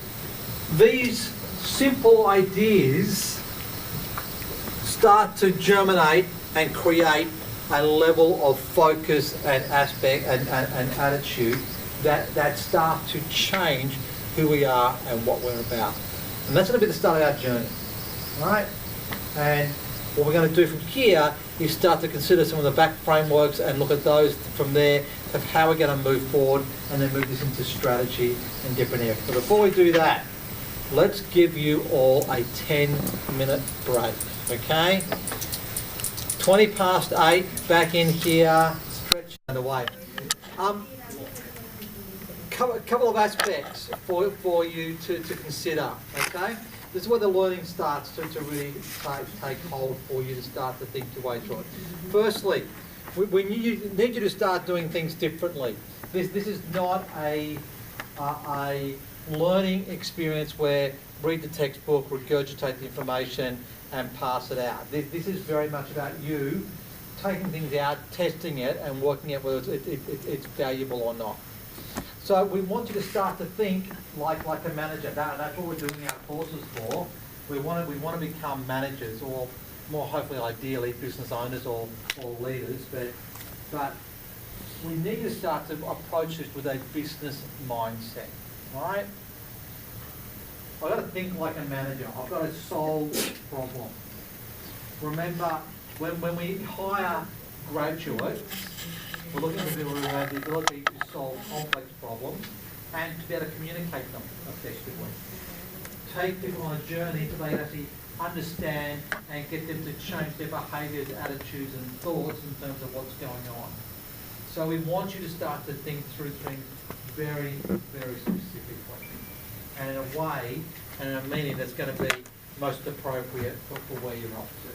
these simple ideas start to germinate and create a level of focus and aspect and attitude that start to change who we are and what we're about. And that's going to be the start of our journey. All right? And what we're going to do from here is start to consider some of the back frameworks and look at those from there of how we're going to move forward and then move this into strategy in different areas. But before we do that, let's give you all a 10-minute break, okay? 20 past 8, back in here, stretch underway. Couple of aspects for you to consider, okay? This is where the learning starts to really take hold for you to start to think your way through it. Firstly, we need you to start doing things differently. This is not a learning experience where read the textbook, regurgitate the information and pass it out. This is very much about you taking things out, testing it and working out whether it's valuable or not. So we want you to start to think like a manager. That's what we're doing our courses for. We want to become managers, or more hopefully ideally business owners or leaders, but we need to start to approach this with a business mindset, right? I've got to think like a manager. I've got to solve problems. Remember, when we hire graduates, we're looking for people who have the ability to solve complex problems and to be able to communicate them effectively. Take people on a journey so they actually understand and get them to change their behaviours, attitudes and thoughts in terms of what's going on. So we want you to start to think through things very, very specifically and in a way and in a meaning that's going to be most appropriate for where you're off to.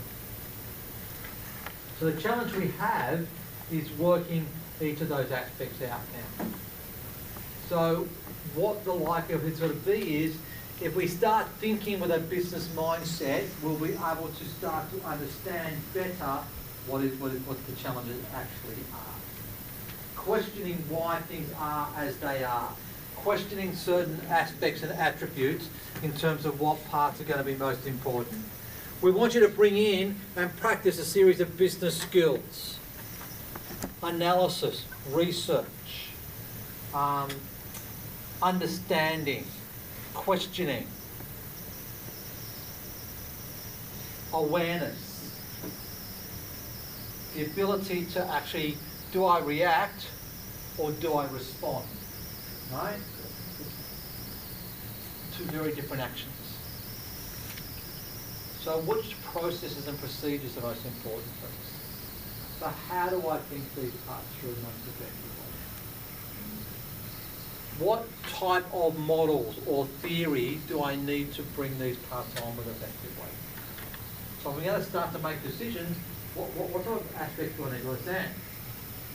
So the challenge we have is working each of those aspects out now. So what the likelihood is going to be is if we start thinking with a business mindset, we'll be able to start to understand better what the challenges actually are. Questioning why things are as they are. Questioning certain aspects and attributes in terms of what parts are going to be most important. we want you to bring in and practice a series of business skills. Analysis, research, understanding, questioning, awareness, the ability to actually, do I react or do I respond? Right? Two very different actions. So which processes and procedures are most important for us? So how do I think these parts through most effectively? What type of models or theory do I need to bring these parts on with effectively? So if we're going to start to make decisions, what sort of aspects do I need to understand?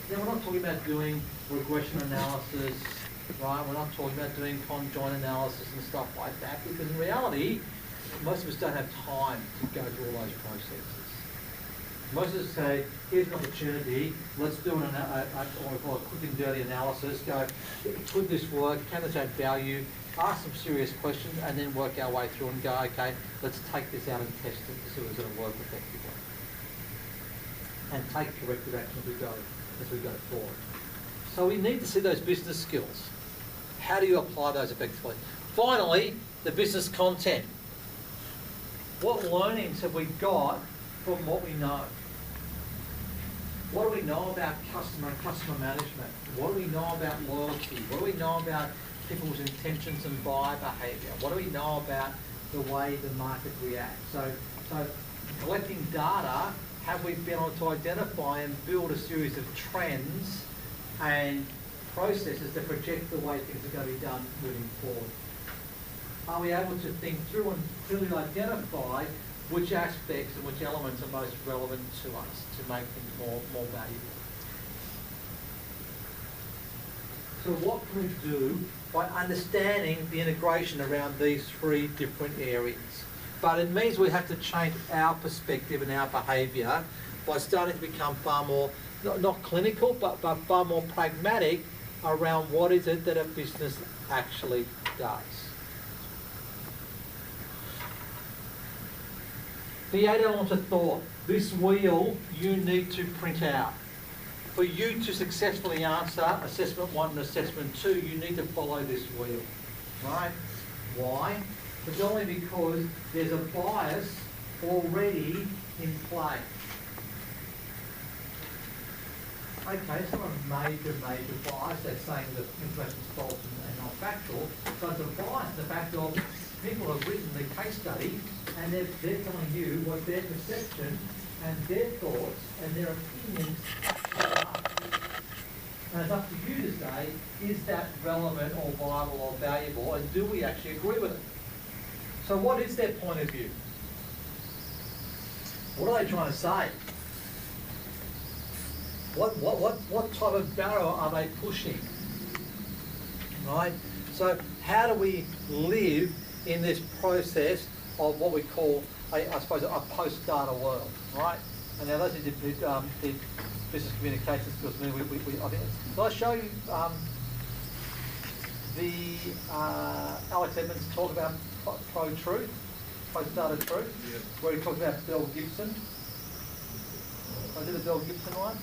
Then we're not talking about doing regression analysis, right? We're not talking about doing conjoint analysis and stuff like that, because in reality, most of us don't have time to go through all those processes. Most of us say, here's an opportunity, let's do what we call a quick and dirty analysis, go, could this work, can this add value, ask some serious questions, and then work our way through and go, okay, let's take this out and test it to see if it's going to work effectively. And take corrective action as we go forward. So we need to see those business skills. How do you apply those effectively? Finally, the business content. What learnings have we got from what we know? What do we know about customer and customer management? What do we know about loyalty? What do we know about people's intentions and buyer behaviour? What do we know about the way the market reacts? So collecting data, have we been able to identify and build a series of trends and processes to project the way things are going to be done moving forward? Are we able to think through and clearly identify which aspects and which elements are most relevant to us to make things more valuable? So what can we do by understanding the integration around these three different areas? But it means we have to change our perspective and our behaviour by starting to become far more, not clinical, but far more pragmatic around what is it that a business actually does. The 8 elements of thought. This wheel you need to print out. For you to successfully answer assessment 1 and assessment 2, you need to follow this wheel, right? Why? Predominantly because there's a bias already in play. Okay, it's not a major bias that's saying that information is false and not factual, but it's a bias, the fact of people have written the case study and they're telling you what their perception and their thoughts and their opinions are. And it's up to you to say, is that relevant or viable or valuable, and do we actually agree with it? So what is their point of view? What are they trying to say? What type of barrow are they pushing? Right? So how do we live in this process of what we call, I suppose, a post-data world, right? And now those who did business communication skills, I think, will I show you Alex Edmonds talk about pro-truth, post-data truth, where he talked about Bill Gibson. I did the Bill Gibson one.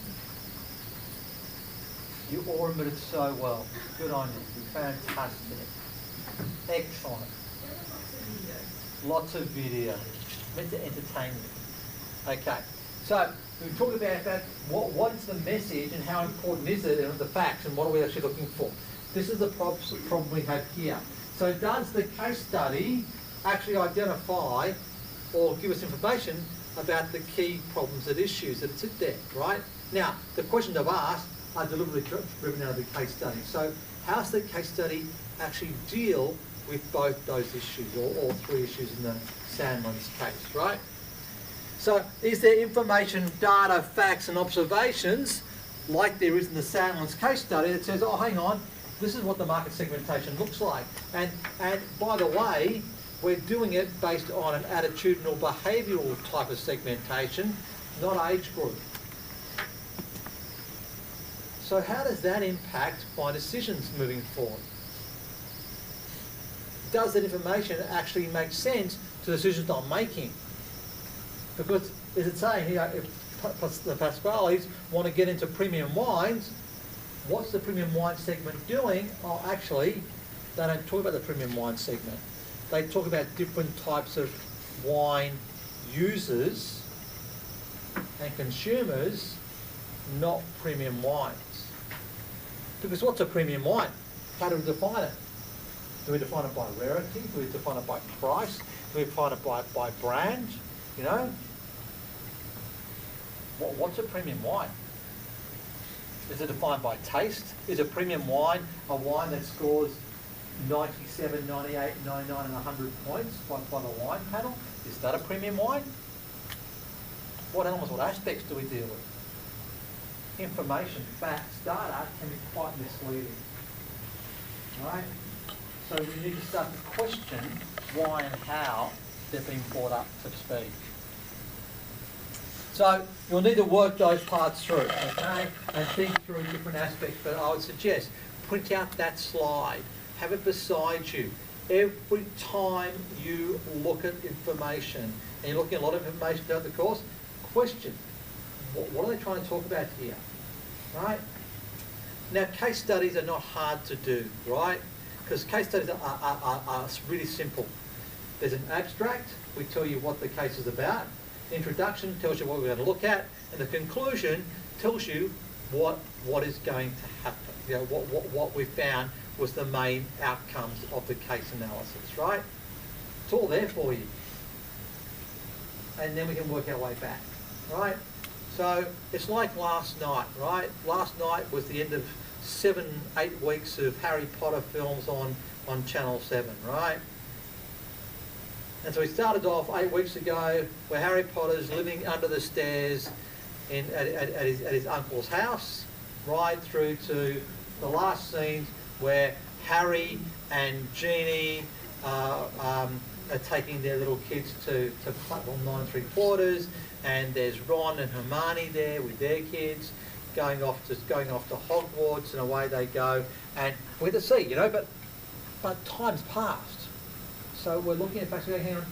You all remembered it so well. Good on you. Fantastic. Excellent. Lots of video. Meant to entertain you. Okay. So we talked about that. What is the message and how important is it, and the facts, and what are we actually looking for? This is the problem we have here. So does the case study actually identify or give us information about the key problems and issues that sit there, right? Now, the questions I've asked are deliberately driven out of the case study. So how does the case study actually deal with both those issues, or all three issues in the Sandman's case, right? So is there information, data, facts and observations, like there is in the Sandman's case study, that says, oh, hang on, this is what the market segmentation looks like. And by the way, we're doing it based on an attitudinal behavioural type of segmentation, not age group. So how does that impact my decisions moving forward? Does that information actually make sense to the decisions I'm making? Because, as it's saying here, if the Pasquales want to get into premium wines, what's the premium wine segment doing? Oh, actually, they don't talk about the premium wine segment. They talk about different types of wine users and consumers, not premium wines. Because what's a premium wine? How do we define it? Do we define it by rarity? Do we define it by price? Do we define it by brand? You know? What's a premium wine? Is it defined by taste? Is a premium wine a wine that scores 97, 98, 99 and 100 points by the wine panel? Is that a premium wine? What elements, what aspects do we deal with? Information, facts, data can be quite misleading. Right? So we need to start to question why and how they're being brought up to speed. So you'll need to work those parts through, okay, and think through different aspects. But I would suggest print out that slide, have it beside you. Every time you look at information, and you're looking at a lot of information throughout the course, question, what are they trying to talk about here, right? Now, case studies are not hard to do, right? Because case studies are really simple. There's an abstract, we tell you what the case is about. The introduction tells you what we're going to look at, and the conclusion tells you what is going to happen. You know, what we found was the main outcomes of the case analysis, right? It's all there for you. And then we can work our way back, right? So it's like last night, right? Last night was the end of 7-8 weeks of Harry Potter films on Channel 7, right? And so we started off 8 weeks ago where Harry Potter's living under the stairs at his uncle's house, right through to the last scene where Harry and Jeannie are taking their little kids to platform 9 3/4, and there's Ron and Hermione there with their kids going off to Hogwarts, and away they go. And we're to see, you know, but time's passed. So we're looking at facts, we're going, hang on,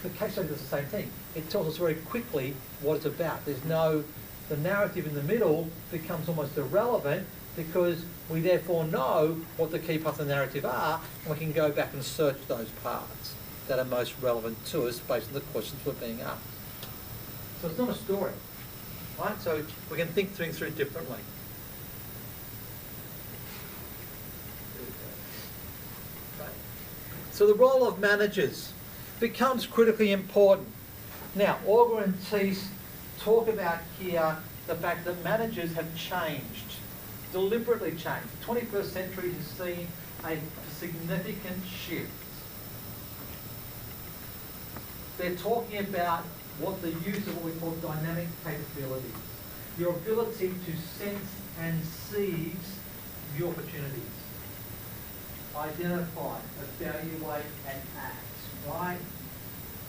the case study does the same thing. It tells us very quickly what it's about. The narrative in the middle becomes almost irrelevant because we therefore know what the key parts of the narrative are, and we can go back and search those parts that are most relevant to us based on the questions we're being asked. So it's not a story, right? So we can think things through differently. So the role of managers becomes critically important. Now, Auger and Teese talk about here the fact that managers have changed, deliberately changed. The 21st century has seen a significant shift. They're talking about what the use of what we call dynamic capabilities, your ability to sense and seize the opportunities. Identify, evaluate and act, right?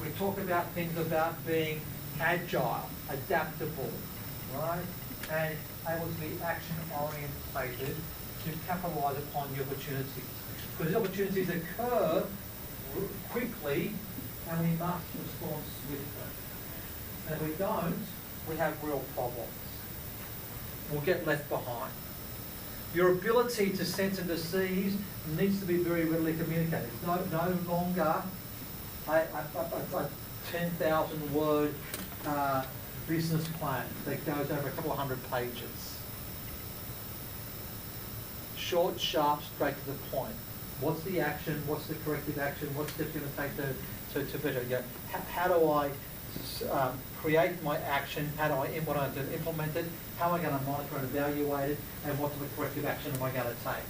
We talk about things about being agile, adaptable, right? And able to be action orientated to capitalise upon the opportunities. Because the opportunities occur quickly and we must respond swiftly. And if we don't, we have real problems. We'll get left behind. Your ability to sense and to seize needs to be very readily communicated. It's no longer a 10,000 word business plan that goes over a couple of hundred pages. Short, sharp, straight to the point. What's the action? What's the corrective action? What steps are you going to take to better? You know, how do I create my action? How do I implement it? How am I going to monitor and evaluate it? And what sort of corrective action am I going to take?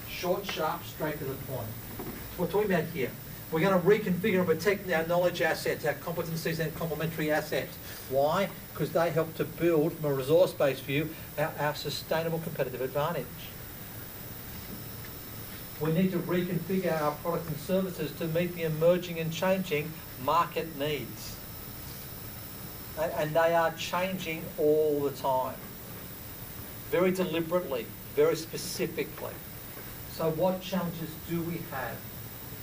Short, sharp, straight to the point. That's what we're talking about here. We're going to reconfigure and protect our knowledge assets, our competencies and complementary assets. Why? Because they help to build, from a resource-based view, our sustainable competitive advantage. We need to reconfigure our products and services to meet the emerging and changing market needs. And they are changing all the time. Very deliberately, very specifically. So what challenges do we have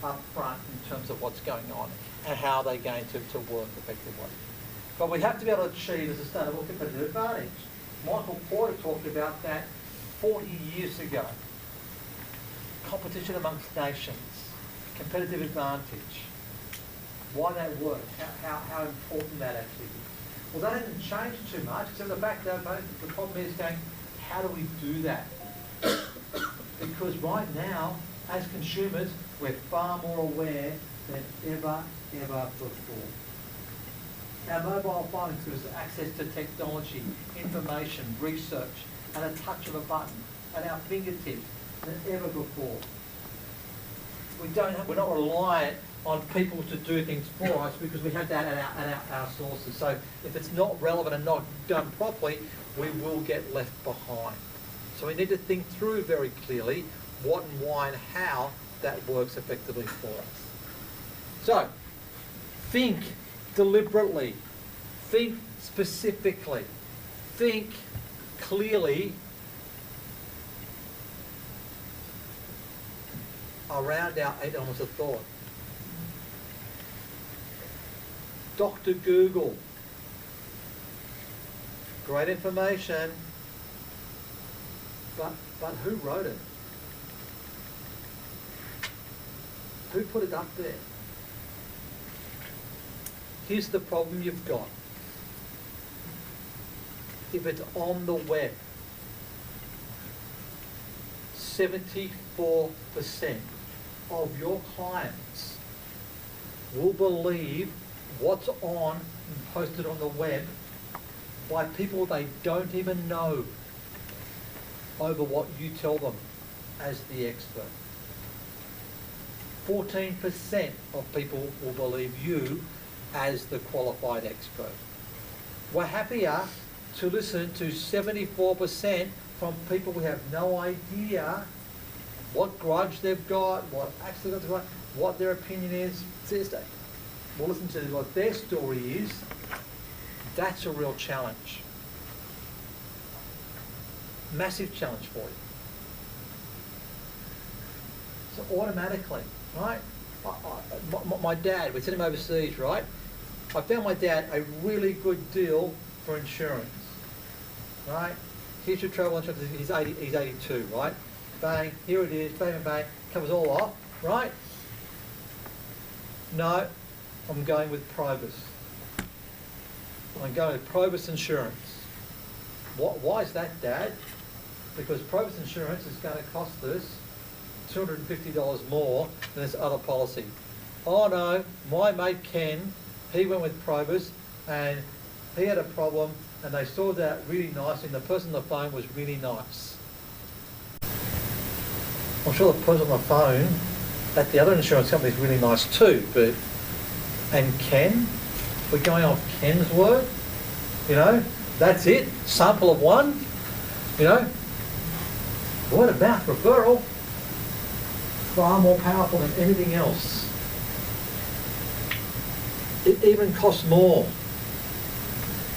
up front in terms of what's going on? and how they're going to work effectively. But we have to be able to achieve a sustainable competitive advantage. Michael Porter talked about that 40 years ago. Competition amongst nations, competitive advantage, why that works, how important that actually is. Well, that hasn't changed too much, except the fact that the problem is going, how do we do that? Because right now, as consumers, we're far more aware than ever before. Our mobile phones gives us access to technology, information, research, at a touch of a button, at our fingertips than ever before. We're not reliant on people to do things for us because we have that at our sources. So if it's not relevant and not done properly, we will get left behind. So we need to think through very clearly what and why and how that works effectively for us. So, think deliberately, think specifically, think clearly around our 8 elements of thought. Dr. Google, great information, but who wrote it? Who put it up there? Here's the problem you've got. If it's on the web, 74% of your clients will believe what's on and posted on the web by people they don't even know over what you tell them as the expert. 14% of people will believe you as the qualified expert. We're happier to listen to 74% from people who have no idea what grudge they've got, what accident they've got, what their opinion is. We'll listen to what their story is. That's a real challenge. Massive challenge for you. So automatically, right? My dad, we sent him overseas, right? I found my dad a really good deal for insurance, right? Here's your travel insurance, he's 82, right? Bang, here it is, bang, bang, bang, covers all off, right? No, I'm going with Probus. I'm going with Probus Insurance. Why is that, Dad? Because Probus Insurance is going to cost us $250 more than this other policy. Oh no, my mate Ken, he went with Probus and he had a problem and they sorted out really nice and the person on the phone was really nice. I'm sure the person on the phone at the other insurance company is really nice too, but, and Ken, we're going off Ken's word, you know, that's it, sample of one, you know, word of mouth referral, far more powerful than anything else. It even costs more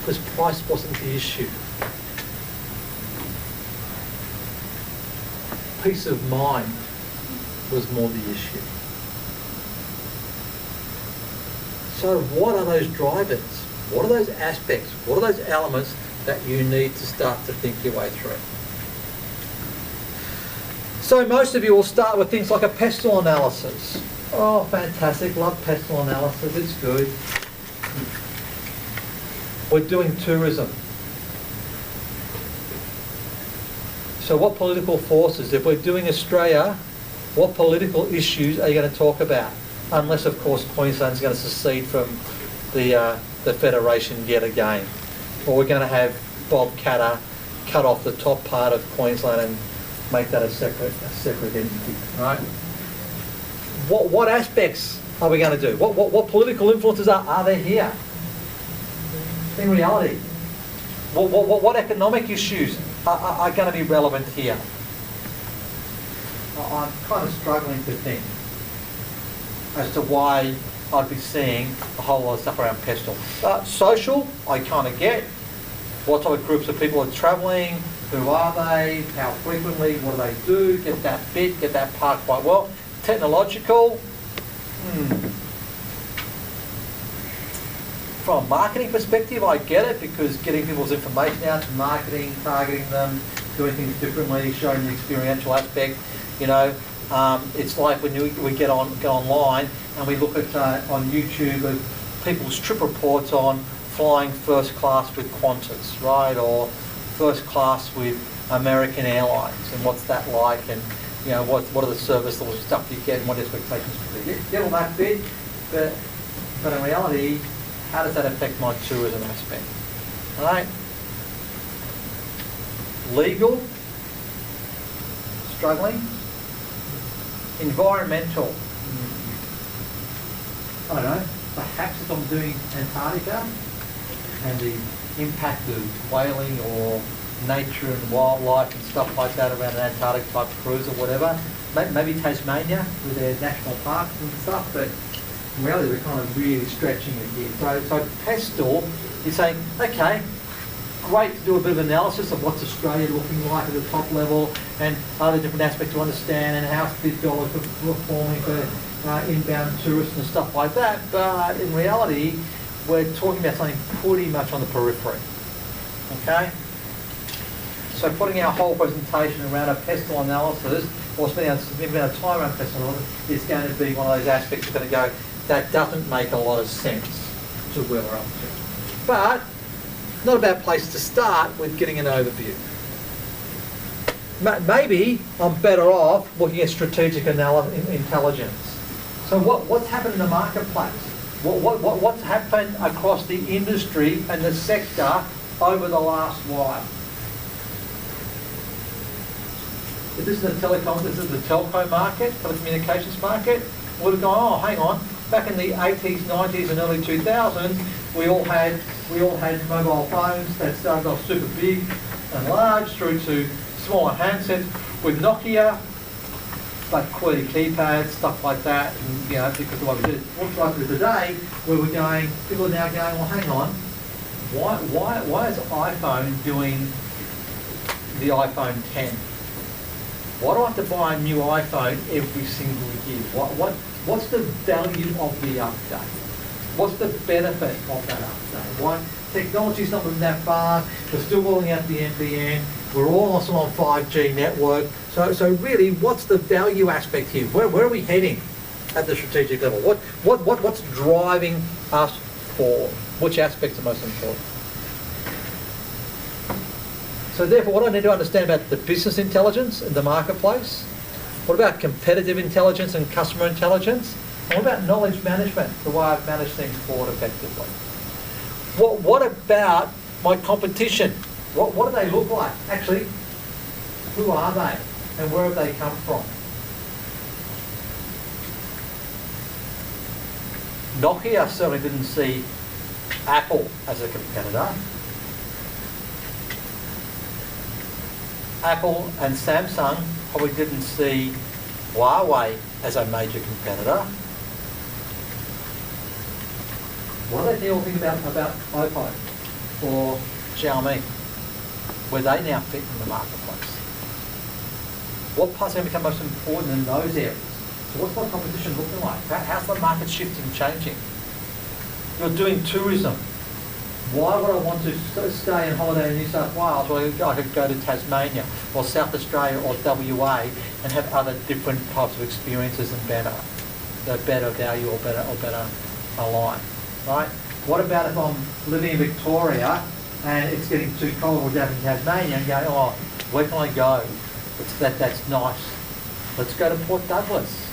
because price wasn't the issue. Peace of mind was more the issue. So what are those drivers? What are those aspects? What are those elements that you need to start to think your way through? So most of you will start with things like a pestle analysis. Oh, fantastic, love pestle analysis, it's good. We're doing tourism. So what political forces, if we're doing Australia, what political issues are you going to talk about? Unless, of course, Queensland's going to secede from the Federation yet again. Or we're going to have Bob Katter cut off the top part of Queensland and make that a separate entity, right? What aspects are we going to do? What political influences are there here? In reality, what economic issues are going to be relevant here? I'm kind of struggling to think as to why I'd be seeing a whole lot of stuff around pestle. Social, I kind of get. What type of groups of people are travelling? Who are they? How frequently? What do they do? Get that bit, get that part quite well. Technological, from a marketing perspective, I get it, because getting people's information out to marketing, targeting them, doing things differently, showing the experiential aspect. It's like when we get online and we look at on YouTube people's trip reports on flying first class with Qantas, right, or first class with American Airlines, and what's that like, and what are the service levels, stuff you get, and what expectations do you get all that bit, but in reality, how does that affect my tourism aspect? All right? Legal, struggling. Environmental, I don't know, perhaps if I'm doing Antarctica and the impact of whaling or nature and wildlife and stuff like that around an Antarctic type cruise or whatever, maybe Tasmania with their national parks and stuff, but in reality we're kind of really stretching it here. So PESTLE is saying, okay, great to do a bit of analysis of what's Australia looking like at the top level and other different aspects to understand, and how's the dollar performing for inbound tourists and stuff like that. But in reality, we're talking about something pretty much on the periphery. Okay? So putting our whole presentation around a PESTLE analysis, or spending a significant amount of time around PESTLE analysis, is going to be one of those aspects that's going to go, that doesn't make a lot of sense to where we're up to. But not a bad place to start with getting an overview. Maybe I'm better off looking at strategic intelligence. So what's happened in the marketplace? What's happened across the industry and the sector over the last while? If this is the telco market, telecommunications market, we'd have gone, oh, hang on, back in the 80s, 90s and early 2000s, we all had mobile phones that started off super big and large through to smaller handsets with Nokia, but QWERTY keypads, stuff like that, and because of what we did. What's right through today, where we're going, people are now going, well, hang on, why is iPhone doing the iPhone 10? Why do I have to buy a new iPhone every single year? What's the value of the update? What's the benefit of that update? Why? Technology's not moving that fast. We're still rolling out the NBN. We're all also on 5G network. So really, what's the value aspect here? Where are we heading at the strategic level? What's driving us forward? Which aspects are most important? So therefore, what I need to understand about the business intelligence in the marketplace, what about competitive intelligence and customer intelligence, and what about knowledge management, the way I've managed things forward effectively? What about my competition? What do they look like? Actually, who are they and where have they come from? Nokia certainly didn't see Apple as a competitor. Apple and Samsung probably didn't see Huawei as a major competitor. What do they all think about Oppo or Xiaomi? Where they now fit in the marketplace? What parts are going to become most important in those areas? So what's my competition looking like? How's the market shifting and changing? You're doing tourism. Why would I want to stay and holiday in New South Wales? Well, I could go to Tasmania or South Australia or WA and have other different types of experiences and better value or better align, right? What about if I'm living in Victoria and it's getting too cold or down in Tasmania and going, oh, where can I go? That's nice. Let's go to Port Douglas.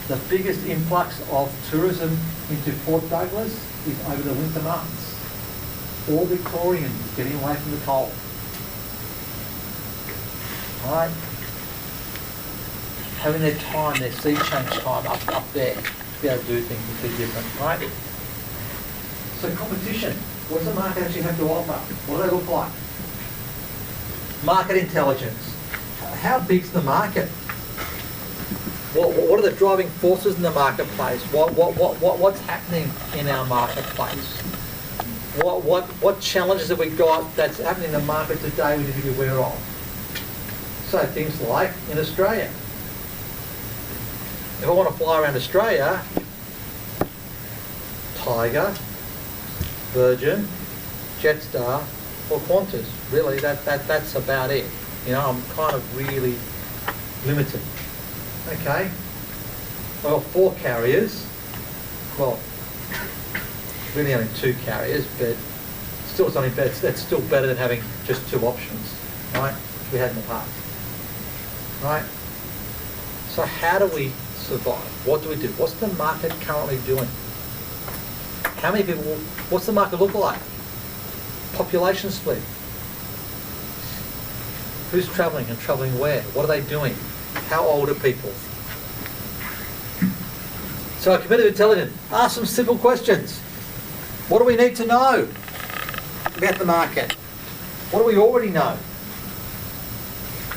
The biggest influx of tourism into Port Douglas is over the winter months. All Victorians getting away from the cold. Right? Having their time, their sea change time up there to be able to do things completely different, right? So competition. What does the market actually have to offer? What do they look like? Market intelligence. How big's the market? What are the driving forces in the marketplace? What's happening in our marketplace? What challenges have we got that's happening in the market today we need to be aware of? So things like in Australia. If I want to fly around Australia, Tiger, Virgin, Jetstar, or Qantas. Really, that's about it. You know, I'm kind of really limited. Okay. Well, 4 carriers. Well, really only 2 carriers, but still it's only better. That's still better than having just 2 options, right? Which we had in the past, right? So how do we survive? What do we do? What's the market currently doing? How many people? What's the market look like? Population split. Who's travelling and travelling where? What are they doing? How old are people? So competitive intelligence, ask some simple questions. What do we need to know about the market? What do we already know?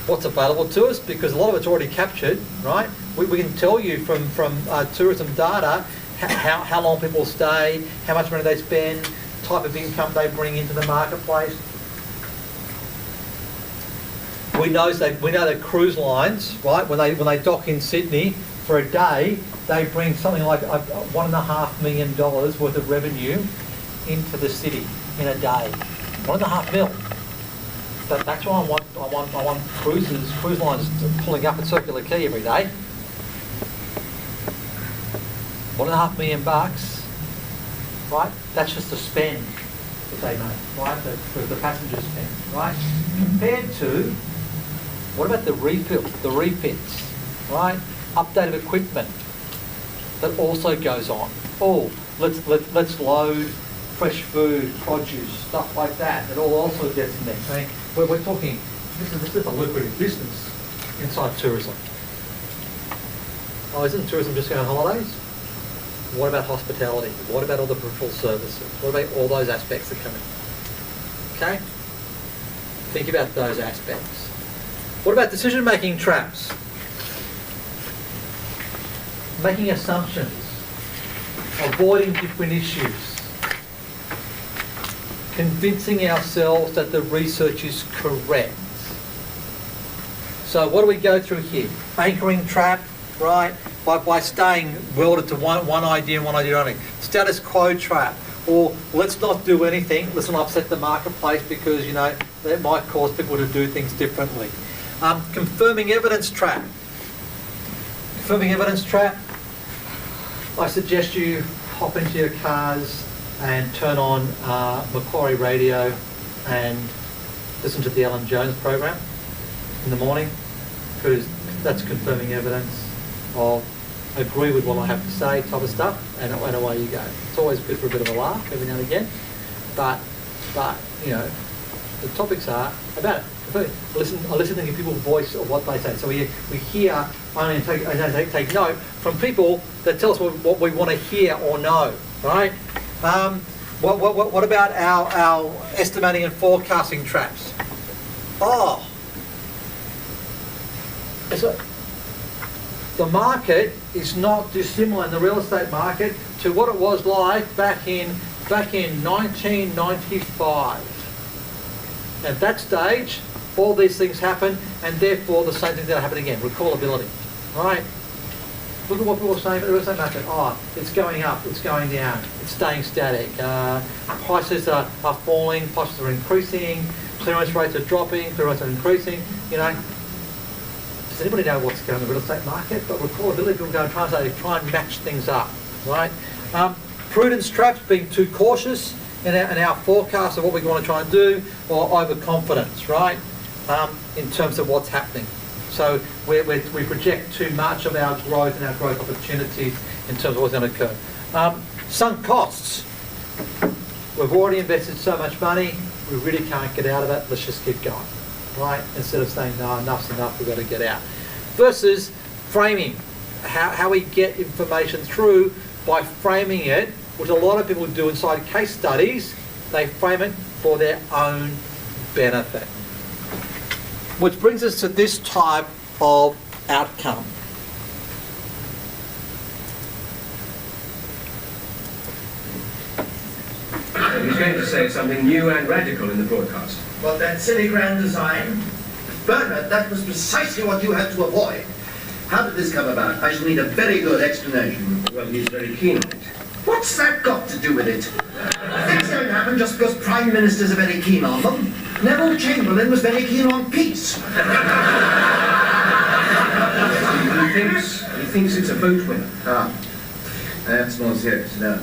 What's available to us? Because a lot of it's already captured, right? We can tell you from tourism data how long people stay, how much money they spend, type of income they bring into the marketplace. We know that cruise lines, right, when they dock in Sydney for a day, they bring something like $1.5 million worth of revenue into the city in a day. $1.5 million. That's why I want cruise lines pulling up at Circular Quay every day. $1.5 million, right? That's just the spend that they make, right? The passengers spend, right? Compared to, what about the refits, right? Updated equipment that also goes on. Oh, let's load fresh food, produce, stuff like that. It all also gets in there. I mean, we're talking, this is a lucrative business inside tourism. Oh, isn't tourism just going on holidays? What about hospitality? What about all the peripheral services? What about all those aspects that come in? Okay? Think about those aspects. What about decision-making traps? Making assumptions, avoiding different issues, convincing ourselves that the research is correct. So what do we go through here? Anchoring trap, right? By staying welded to one idea and one idea only. Status quo trap, or let's not do anything, let's not upset the marketplace because, you know, that might cause people to do things differently. Confirming evidence trap. Confirming evidence trap, I suggest you hop into your cars and turn on Macquarie radio and listen to the Alan Jones program in the morning, because that's confirming evidence of agree with what I have to say type of stuff, and away you go. It's always good for a bit of a laugh every now and again, but you know, the topics are about it. I listen to people's voice of what they say. So we hear, I take note from people that tell us what we want to hear or know, right? What about our estimating and forecasting traps? Oh, the market is not dissimilar in the real estate market to what it was like back in 1995. At that stage, all these things happen, and therefore the same thing's going to happen again. Recallability, right? Look at what people are saying about the real estate market. Oh, it's going up, it's going down, it's staying static. Prices are falling, prices are increasing, clearance rates are dropping, clearance rates are increasing. You know, does anybody know what's going on in the real estate market? But recallability, people go and try and match things up, right? Prudence traps, being too cautious in our forecast of what we want to try and do, or overconfidence, right? In terms of what's happening. So we project too much of our growth and our growth opportunities in terms of what's going to occur. Sunk costs. We've already invested so much money, we really can't get out of it, let's just keep going, right? Instead of saying, no, enough's enough, we've got to get out. Versus framing, how we get information through by framing it, which a lot of people do inside case studies. They frame it for their own benefit. Which brings us to this type of outcome. He's going to say something new and radical in the broadcast. Well, that silly grand design? Bernard, that was precisely what you had to avoid. How did this come about? I shall need a very good explanation. Well, he's very keen on it. What's that got to do with it? Things going happen just because prime ministers are very keen on them. Neville Chamberlain was very keen on peace. He thinks it's a vote winner. Ah, that's more serious, no.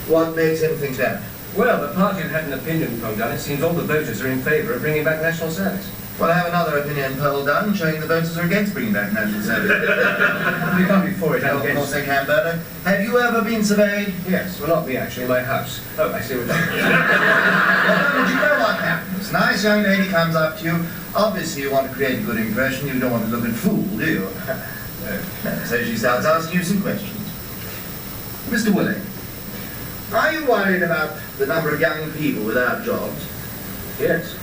What makes him think that? Well, the party had an opinion poll done. It seems all the voters are in favour of bringing back national service. Well, I have another opinion poll done showing the voters are against bringing back national service. We can't be for it, Of against. course they can, Bernard. Have you ever been surveyed? Yes, well, not me, actually, my house. Oh, I see what you're doing. Well, Bernard, you know what happens. Nice young lady comes up to you. Obviously, you want to create a good impression. You don't want to look a fool, do you? No. So she starts asking you some questions. Mr. Willing, are you worried about the number of young people without jobs? Yes.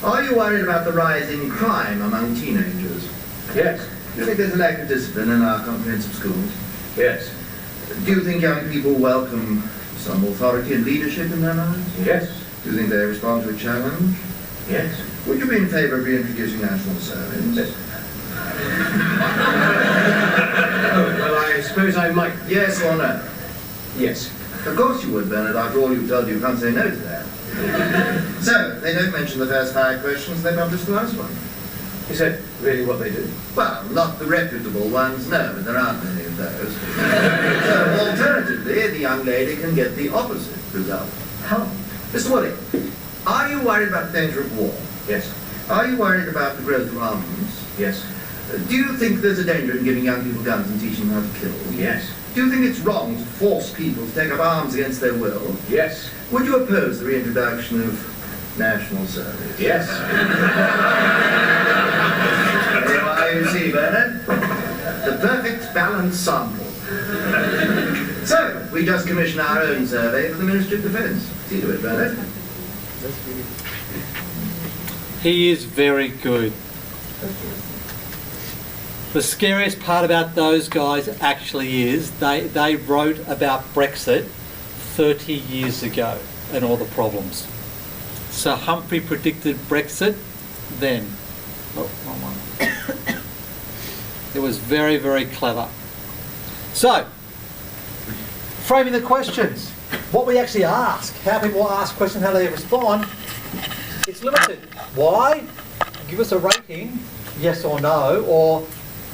Are you worried about the rise in crime among teenagers? Yes. Do you think there's a lack of discipline in our comprehensive schools? Yes. Do you think young people welcome some authority and leadership in their lives? Yes. Do you think they respond to a challenge? Yes. Would you be in favour of reintroducing national service? Yes. Oh, well, I suppose I might. Yes or no? Yes. Of course you would, Bernard. After all you've told you can't say no to that. So, they don't mention the first 5 questions, they publish the last one. Is that really what they do? Well, not the reputable ones, no, but there aren't many of those. So, alternatively, the young lady can get the opposite result. How? Mr. Woolley, are you worried about the danger of war? Yes. Are you worried about the growth of armaments? Yes. Do you think there's a danger in giving young people guns and teaching them how to kill? Yes. Do you think it's wrong to force people to take up arms against their will? Yes. Would you oppose the reintroduction of national service? Yes. There you are, you see, Bernard. The perfect balanced sample. So, we just commissioned our own survey for the Ministry of Defence. See to it, Bernard. He is very good. The scariest part about those guys actually is they wrote about Brexit 30 years ago and all the problems. So Humphrey predicted Brexit then. Oh, wrong one. It was very, very clever. So, framing the questions. What we actually ask, how people ask questions, how they respond, it's limited. Why? Give us a rating, yes or no, or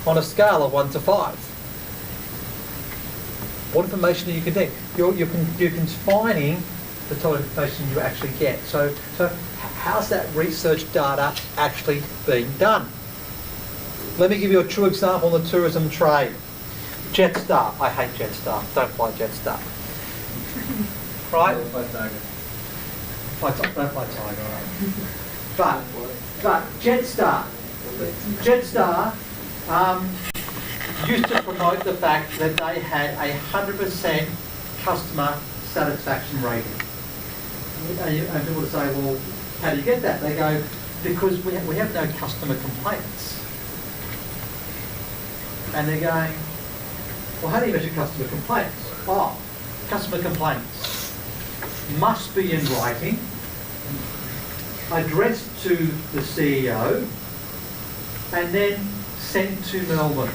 on a scale of 1 to 5. What information are you getting? You're confining the type of information you actually get. So how's that research data actually being done? Let me give you a true example in the tourism trade. Jetstar. I hate Jetstar. Don't fly Jetstar. Right? Don't fly Tiger. Don't fly Tiger, right? But Jetstar used to promote the fact that they had a 100% customer satisfaction rating. And people would say, well, how do you get that? They go, because we have no customer complaints. And they're going, well, how do you measure customer complaints? Oh, customer complaints must be in writing, addressed to the CEO, and then sent to Melbourne.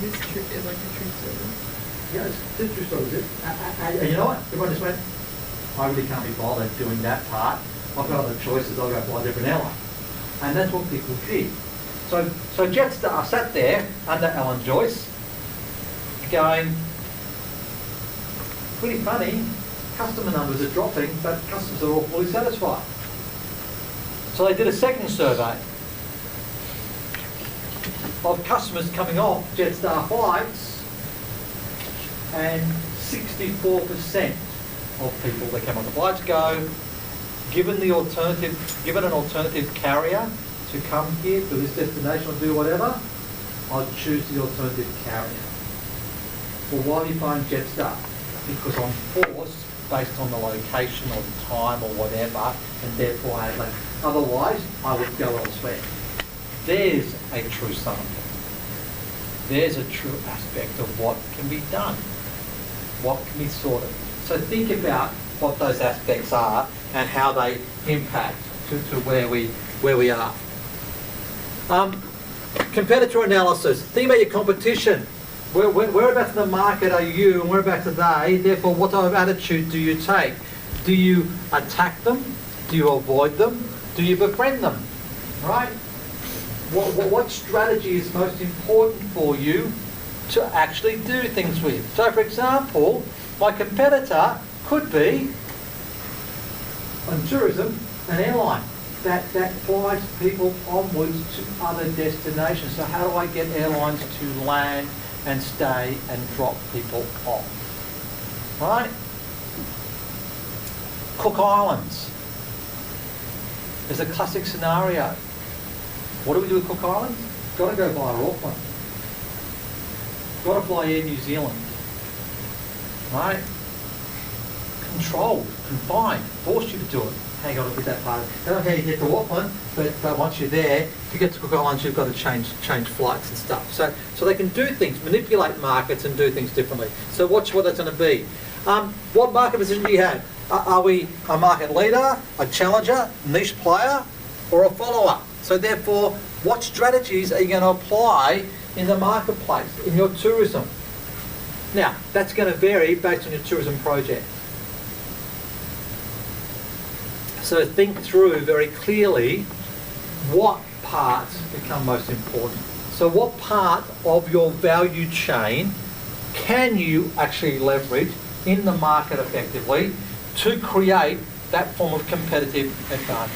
Is it like a true service? Yeah, it's a true story, is it? And you know what? Everyone just went, I really can't be bothered doing that part. I've got other choices, I'll go fly a different airline. And that's what people did. So Jetstar sat there under Alan Joyce going, pretty funny, customer numbers are dropping, but customers are all fully satisfied. So they did a second survey of customers coming off Jetstar flights, and 64% of people that come on the flights go, given an alternative carrier to come here to this destination or do whatever, I'd choose the alternative carrier. Well, why do you find Jetstar? Because I'm forced based on the location or the time or whatever, and therefore otherwise I would go elsewhere. There's a true sample. There's a true aspect of what can be done, what can be sorted. So think about what those aspects are and how they impact to where we are. Competitor analysis. Think about your competition. Whereabouts in the market are you and whereabouts are they? Therefore, what type of attitude do you take? Do you attack them? Do you avoid them? Do you befriend them? Right? What strategy is most important for you to actually do things with? So, for example, my competitor could be, on tourism, an airline that flies people onwards to other destinations. So how do I get airlines to land and stay and drop people off? Right? Cook Islands is a classic scenario. What do we do with Cook Islands? Got to go via Auckland. Got to fly Air New Zealand. Right? Controlled, confined, forced you to do it. Hang on, I'll get that part. I don't know how you get to Auckland, but once you're there, to get to Cook Islands, you've got to change flights and stuff. So they can do things, manipulate markets and do things differently. So watch what that's going to be. What market position do you have? Are we a market leader, a challenger, niche player, or a follower? So therefore, what strategies are you going to apply in the marketplace, in your tourism? Now, that's going to vary based on your tourism project. So think through very clearly what parts become most important. So what part of your value chain can you actually leverage in the market effectively to create that form of competitive advantage?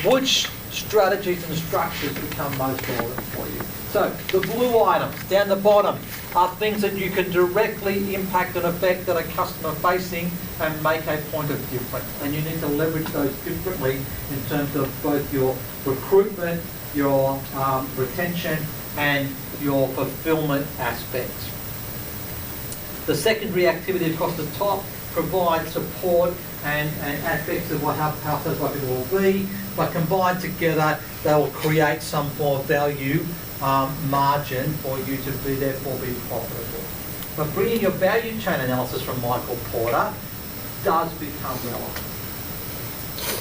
Which strategies and structures become most relevant for you? So the blue items down the bottom are things that you can directly impact and affect that are customer facing and make a point of difference. And you need to leverage those differently in terms of both your recruitment, your retention and your fulfillment aspects. The secondary activity across the top provides support and aspects of how satisfied people will be, but combined together they will create some form of value margin for you to therefore be profitable. But bringing your value chain analysis from Michael Porter does become relevant.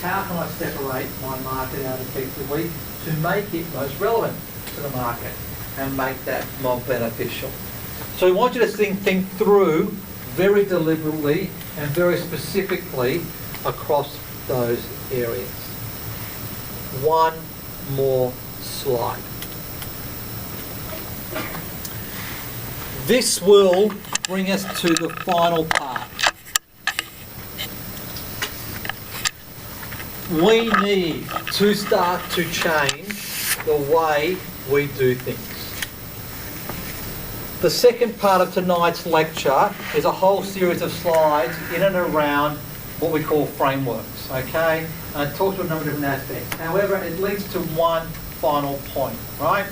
How can I separate my market out effectively to make it most relevant to the market and make that more beneficial? So we want you to think through very deliberately and very specifically across those areas. One more slide. This will bring us to the final part. We need to start to change the way we do things. The second part of tonight's lecture is a whole series of slides in and around what we call frameworks, okay? And it talks to a number of different aspects. However, it leads to one final point, right?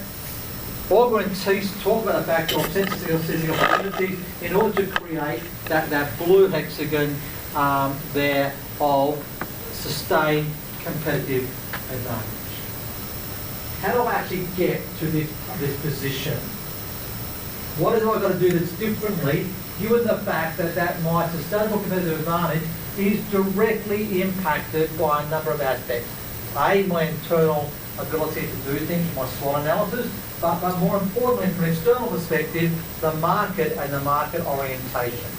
Augur and Teese talk about the fact of sensing opportunities in order to create that blue hexagon there of sustained competitive advantage. How do I actually get to this position? What have I got to do that's differently, given the fact that my sustainable competitive advantage is directly impacted by a number of aspects? A, my internal ability to do things, my SWOT analysis, but more importantly, from an external perspective, the market and the market orientation.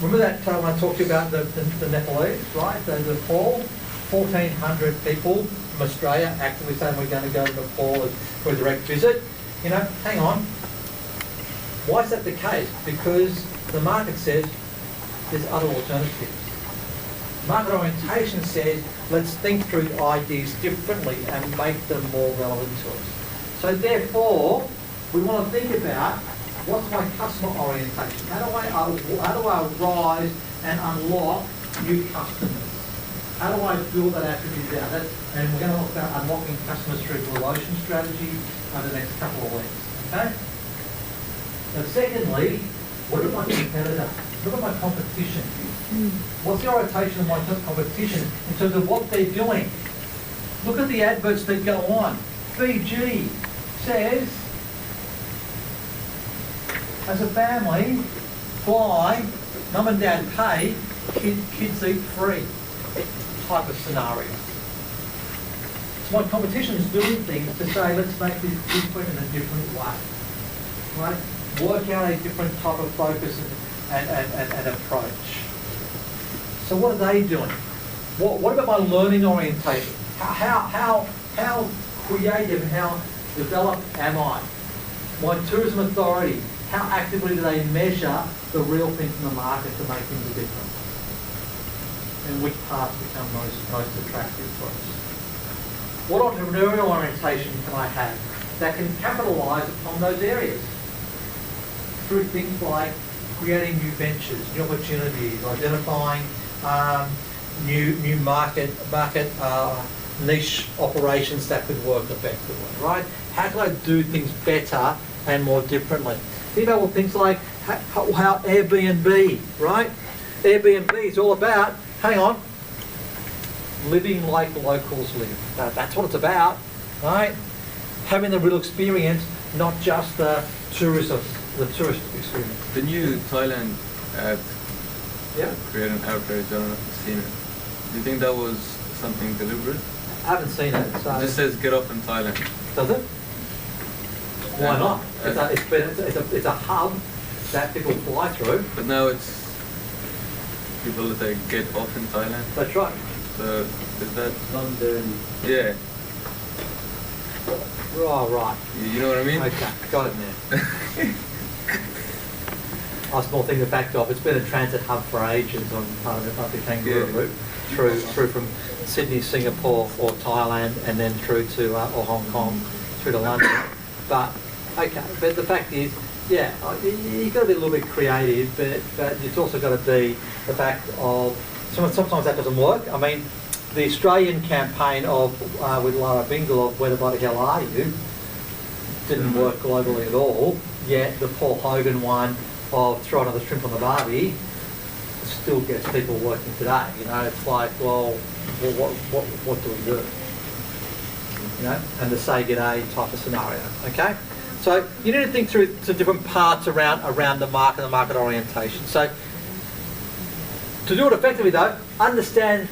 Remember that when I talked to you about the Nepalese, right? The Nepal, 1,400 people from Australia actively saying we're going to go to Nepal for a direct visit. You know, hang on. Why is that the case? Because the market says there's other alternatives. Market orientation says, let's think through ideas differently and make them more relevant to us. So therefore, we want to think about what's my customer orientation? How do I rise and unlock new customers? How do I build that attribute out? And we're going to look about unlocking customers through relation strategy over the next couple of weeks. Okay? Now secondly, what about my competitor? What about my competition? What's the orientation of my competition in terms of what they're doing? Look at the adverts that go on. Fiji says, as a family, fly, mum and dad pay, kids eat free type of scenario. So my competition is doing things to say, let's make this different in a different way. Right? Work out a different type of focus and approach. So what are they doing? What about my learning orientation? How creative and how developed am I? My tourism authority, how actively do they measure the real things in the market to make things a difference? And which parts become most attractive for us? What entrepreneurial orientation can I have that can capitalise upon those areas? Through things like creating new ventures, new opportunities, identifying new market niche operations that could work effectively, right? How can I do things better and more differently? Think about things like how Airbnb, right? Airbnb is all about, hang on, living like locals live. That's what it's about, right? Having the real experience, not just the tourist experience. The new Thailand ad, yeah, create an outrage. I don't know if you've seen it. Do you think that was something deliberate? I haven't seen it. So It just says get off in Thailand. Does it? Why not? It's a hub that people fly through. But now it's people that say get off in Thailand. That's right. So is that London? Yeah. Right. You know what I mean? Okay, got it now. I was more thinking the fact of it's been a transit hub for ages on part of the kangaroo route through from Sydney, Singapore, or Thailand, and then through to or Hong Kong, through to London. But the fact is, yeah, you've got to be a little bit creative, but it's also got to be the fact of sometimes that doesn't work. I mean, the Australian campaign of with Lara Bingle of "Where the bloody hell are you?" didn't work globally at all. Yet the Paul Hogan one of "Throw another shrimp on the barbie" still gets people working today. You know, it's like, well what do we do? You know, and the say g'day type of scenario. Okay, so you need to think through some different parts around the market orientation. So to do it effectively, though, understand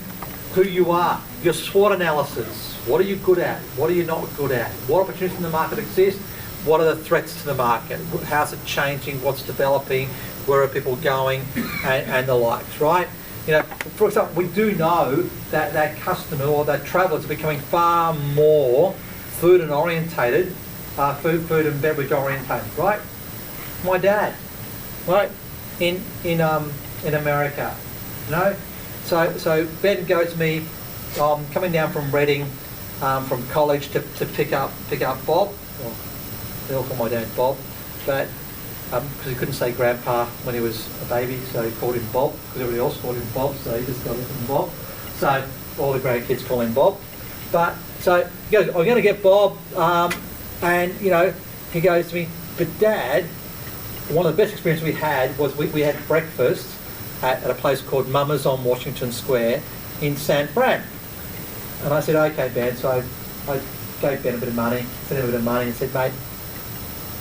who you are, your SWOT analysis. What are you good at? What are you not good at? What opportunities in the market exist? What are the threats to the market? How's it changing? What's developing? Where are people going? And the likes, right? You know, for example, we do know that customer or that traveller is becoming far more food and orientated, food and beverage orientated, right? My dad, right? In America, you know. So Ben goes to me, coming down from Reading, from college to pick up Bob. Well, they all call my dad Bob, but because he couldn't say Grandpa when he was a baby, so he called him Bob. Because everybody else called him Bob, so he just got it from Bob. So all the grandkids call him Bob. But so he goes, I'm going to get Bob, and you know, he goes to me, but Dad, one of the best experiences we had was we had breakfast at a place called Mama's on Washington Square in San Fran. And I said, okay, Ben. So I gave Ben a bit of money, sent him a bit of money, and said, mate,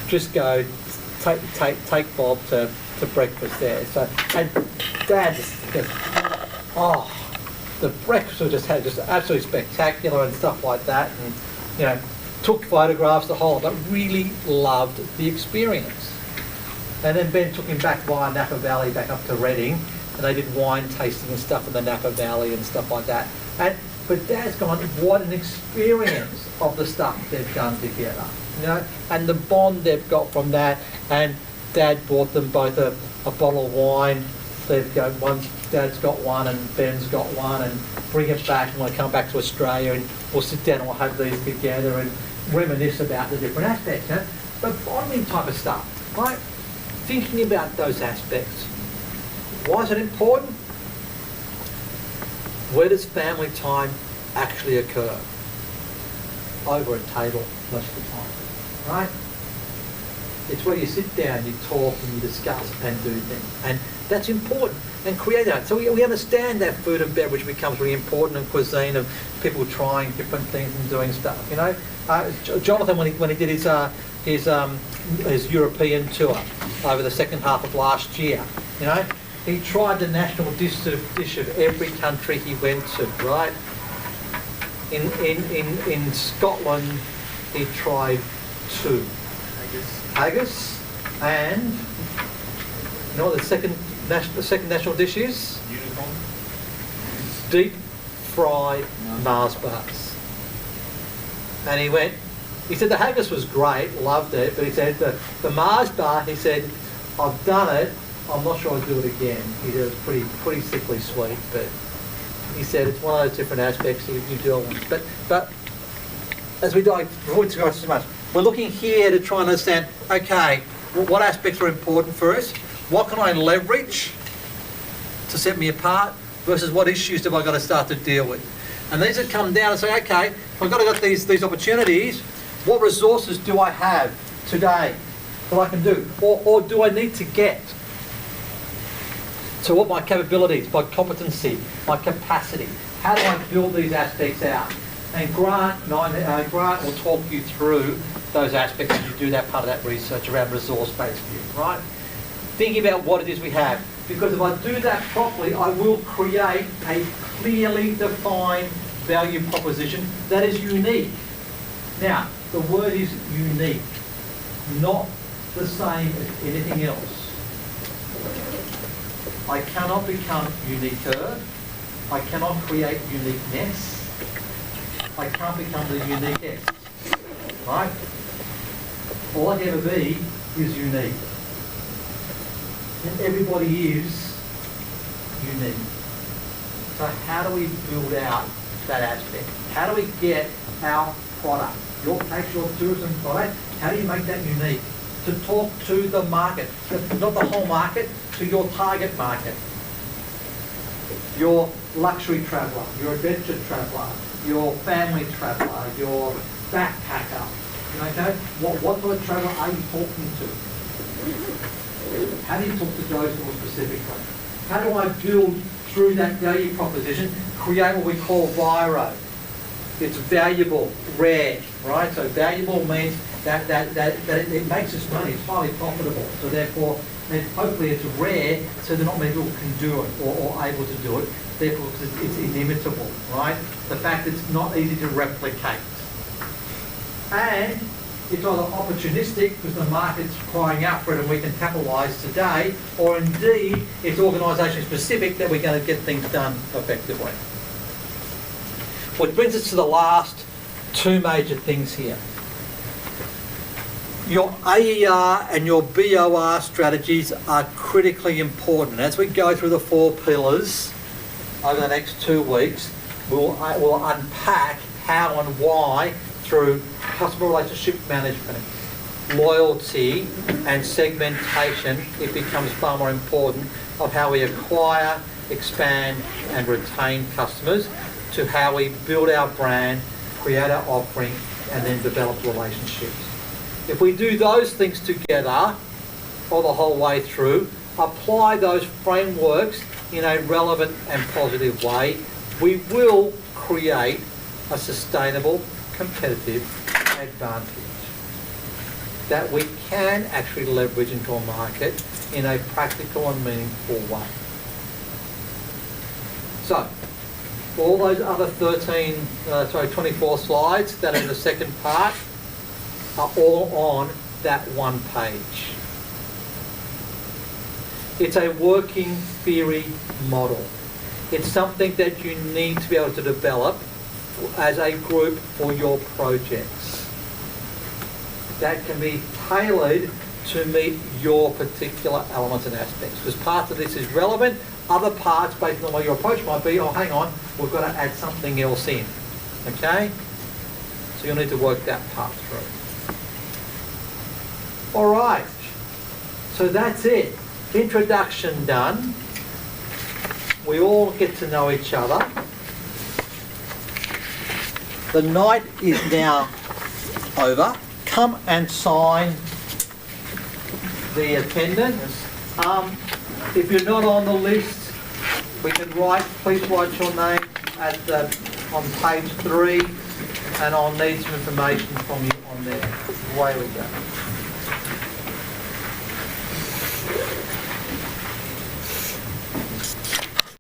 just go, take Bob to breakfast there. So, and Dad just goes, oh, the breakfast was just absolutely spectacular and stuff like that, and you know, took photographs, the whole, but really loved the experience. And then Ben took him back via Napa Valley back up to Reading, and they did wine tasting and stuff in the Napa Valley and stuff like that. But Dad's gone, what an experience of the stuff they've done together, you know, and the bond they've got from that. And Dad bought them both a bottle of wine. They've got one, Dad's got one and Ben's got one, and bring it back, and we'll come back to Australia and we'll sit down and we'll have these together and reminisce about the different aspects, you know? But bonding type of stuff, right? Thinking about those aspects. Why is it important? Where does family time actually occur? Over a table most of the time, right? It's where you sit down, you talk and you discuss and do things. And that's important. And create that. So we understand that food and beverage becomes really important in cuisine of people trying different things and doing stuff, you know? Jonathan, when he did his European tour over the second half of last year, you know, he tried the national dish of every country he went to, right? In Scotland, he tried two. Haggis. And, you know, the second The second national dish is? Unicorn. Deep fried Mars bars. And he said the haggis was great, loved it, but he said the Mars bar, he said, I've done it, I'm not sure I'd do it again. He said it was pretty sickly sweet, but he said it's one of those different aspects that you deal with. But as we dive, before we go so much, we're looking here to try and understand, okay, what aspects are important for us? What can I leverage to set me apart versus what issues have I got to start to deal with? And these that come down and say, okay, if I've got these opportunities, what resources do I have today that I can do? Or do I need to get? So what my capabilities, my competency, my capacity, how do I build these aspects out? And Grant will talk you through those aspects as you do that part of that research around resource-based view, right? Thinking about what it is we have. Because if I do that properly, I will create a clearly defined value proposition that is unique. Now, the word is unique, not the same as anything else. I cannot become uniquer. I cannot create uniqueness. I can't become the uniquest. Right? All I can ever be is unique. And everybody is unique. So how do we build out that aspect? How do we get our product, your tourism product, how do you make that unique? To talk to the market, not the whole market, to your target market. Your luxury traveller, your adventure traveller, your family traveller, your backpacker. Okay? What sort of traveller are you talking to? How do you talk to those more specifically? How do I build through that value proposition, create what we call VIRO? It's valuable, rare, right? So valuable means that it makes us money, it's highly profitable. So therefore, and hopefully it's rare, so that not many people can do it or able to do it. Therefore, it's inimitable, right? The fact that it's not easy to replicate. And it's either opportunistic because the market's crying out for it and we can capitalise today, or indeed it's organisation specific that we're going to get things done effectively. Which brings us to the last two major things here. Your AER and your BOR strategies are critically important. As we go through the 4 pillars over the next 2 weeks, we'll unpack how and why through customer relationship management, loyalty and segmentation, it becomes far more important of how we acquire, expand and retain customers to how we build our brand, create our offering and then develop relationships. If we do those things together, or the whole way through, apply those frameworks in a relevant and positive way, we will create a sustainable, competitive advantage that we can actually leverage into a market in a practical and meaningful way. So, all those other 24 slides that are in the second part are all on that one page. It's a working theory model. It's something that you need to be able to develop as a group for your projects. That can be tailored to meet your particular elements and aspects. Because parts of this is relevant, other parts based on what your approach might be, oh hang on, we've got to add something else in. Okay? So you'll need to work that part through. Alright, so that's it. Introduction done. We all get to know each other. The night is now over. Come and sign the attendance. If you're not on the list, we can please write your name on page 3 and I'll need some information from you on there. Away we go.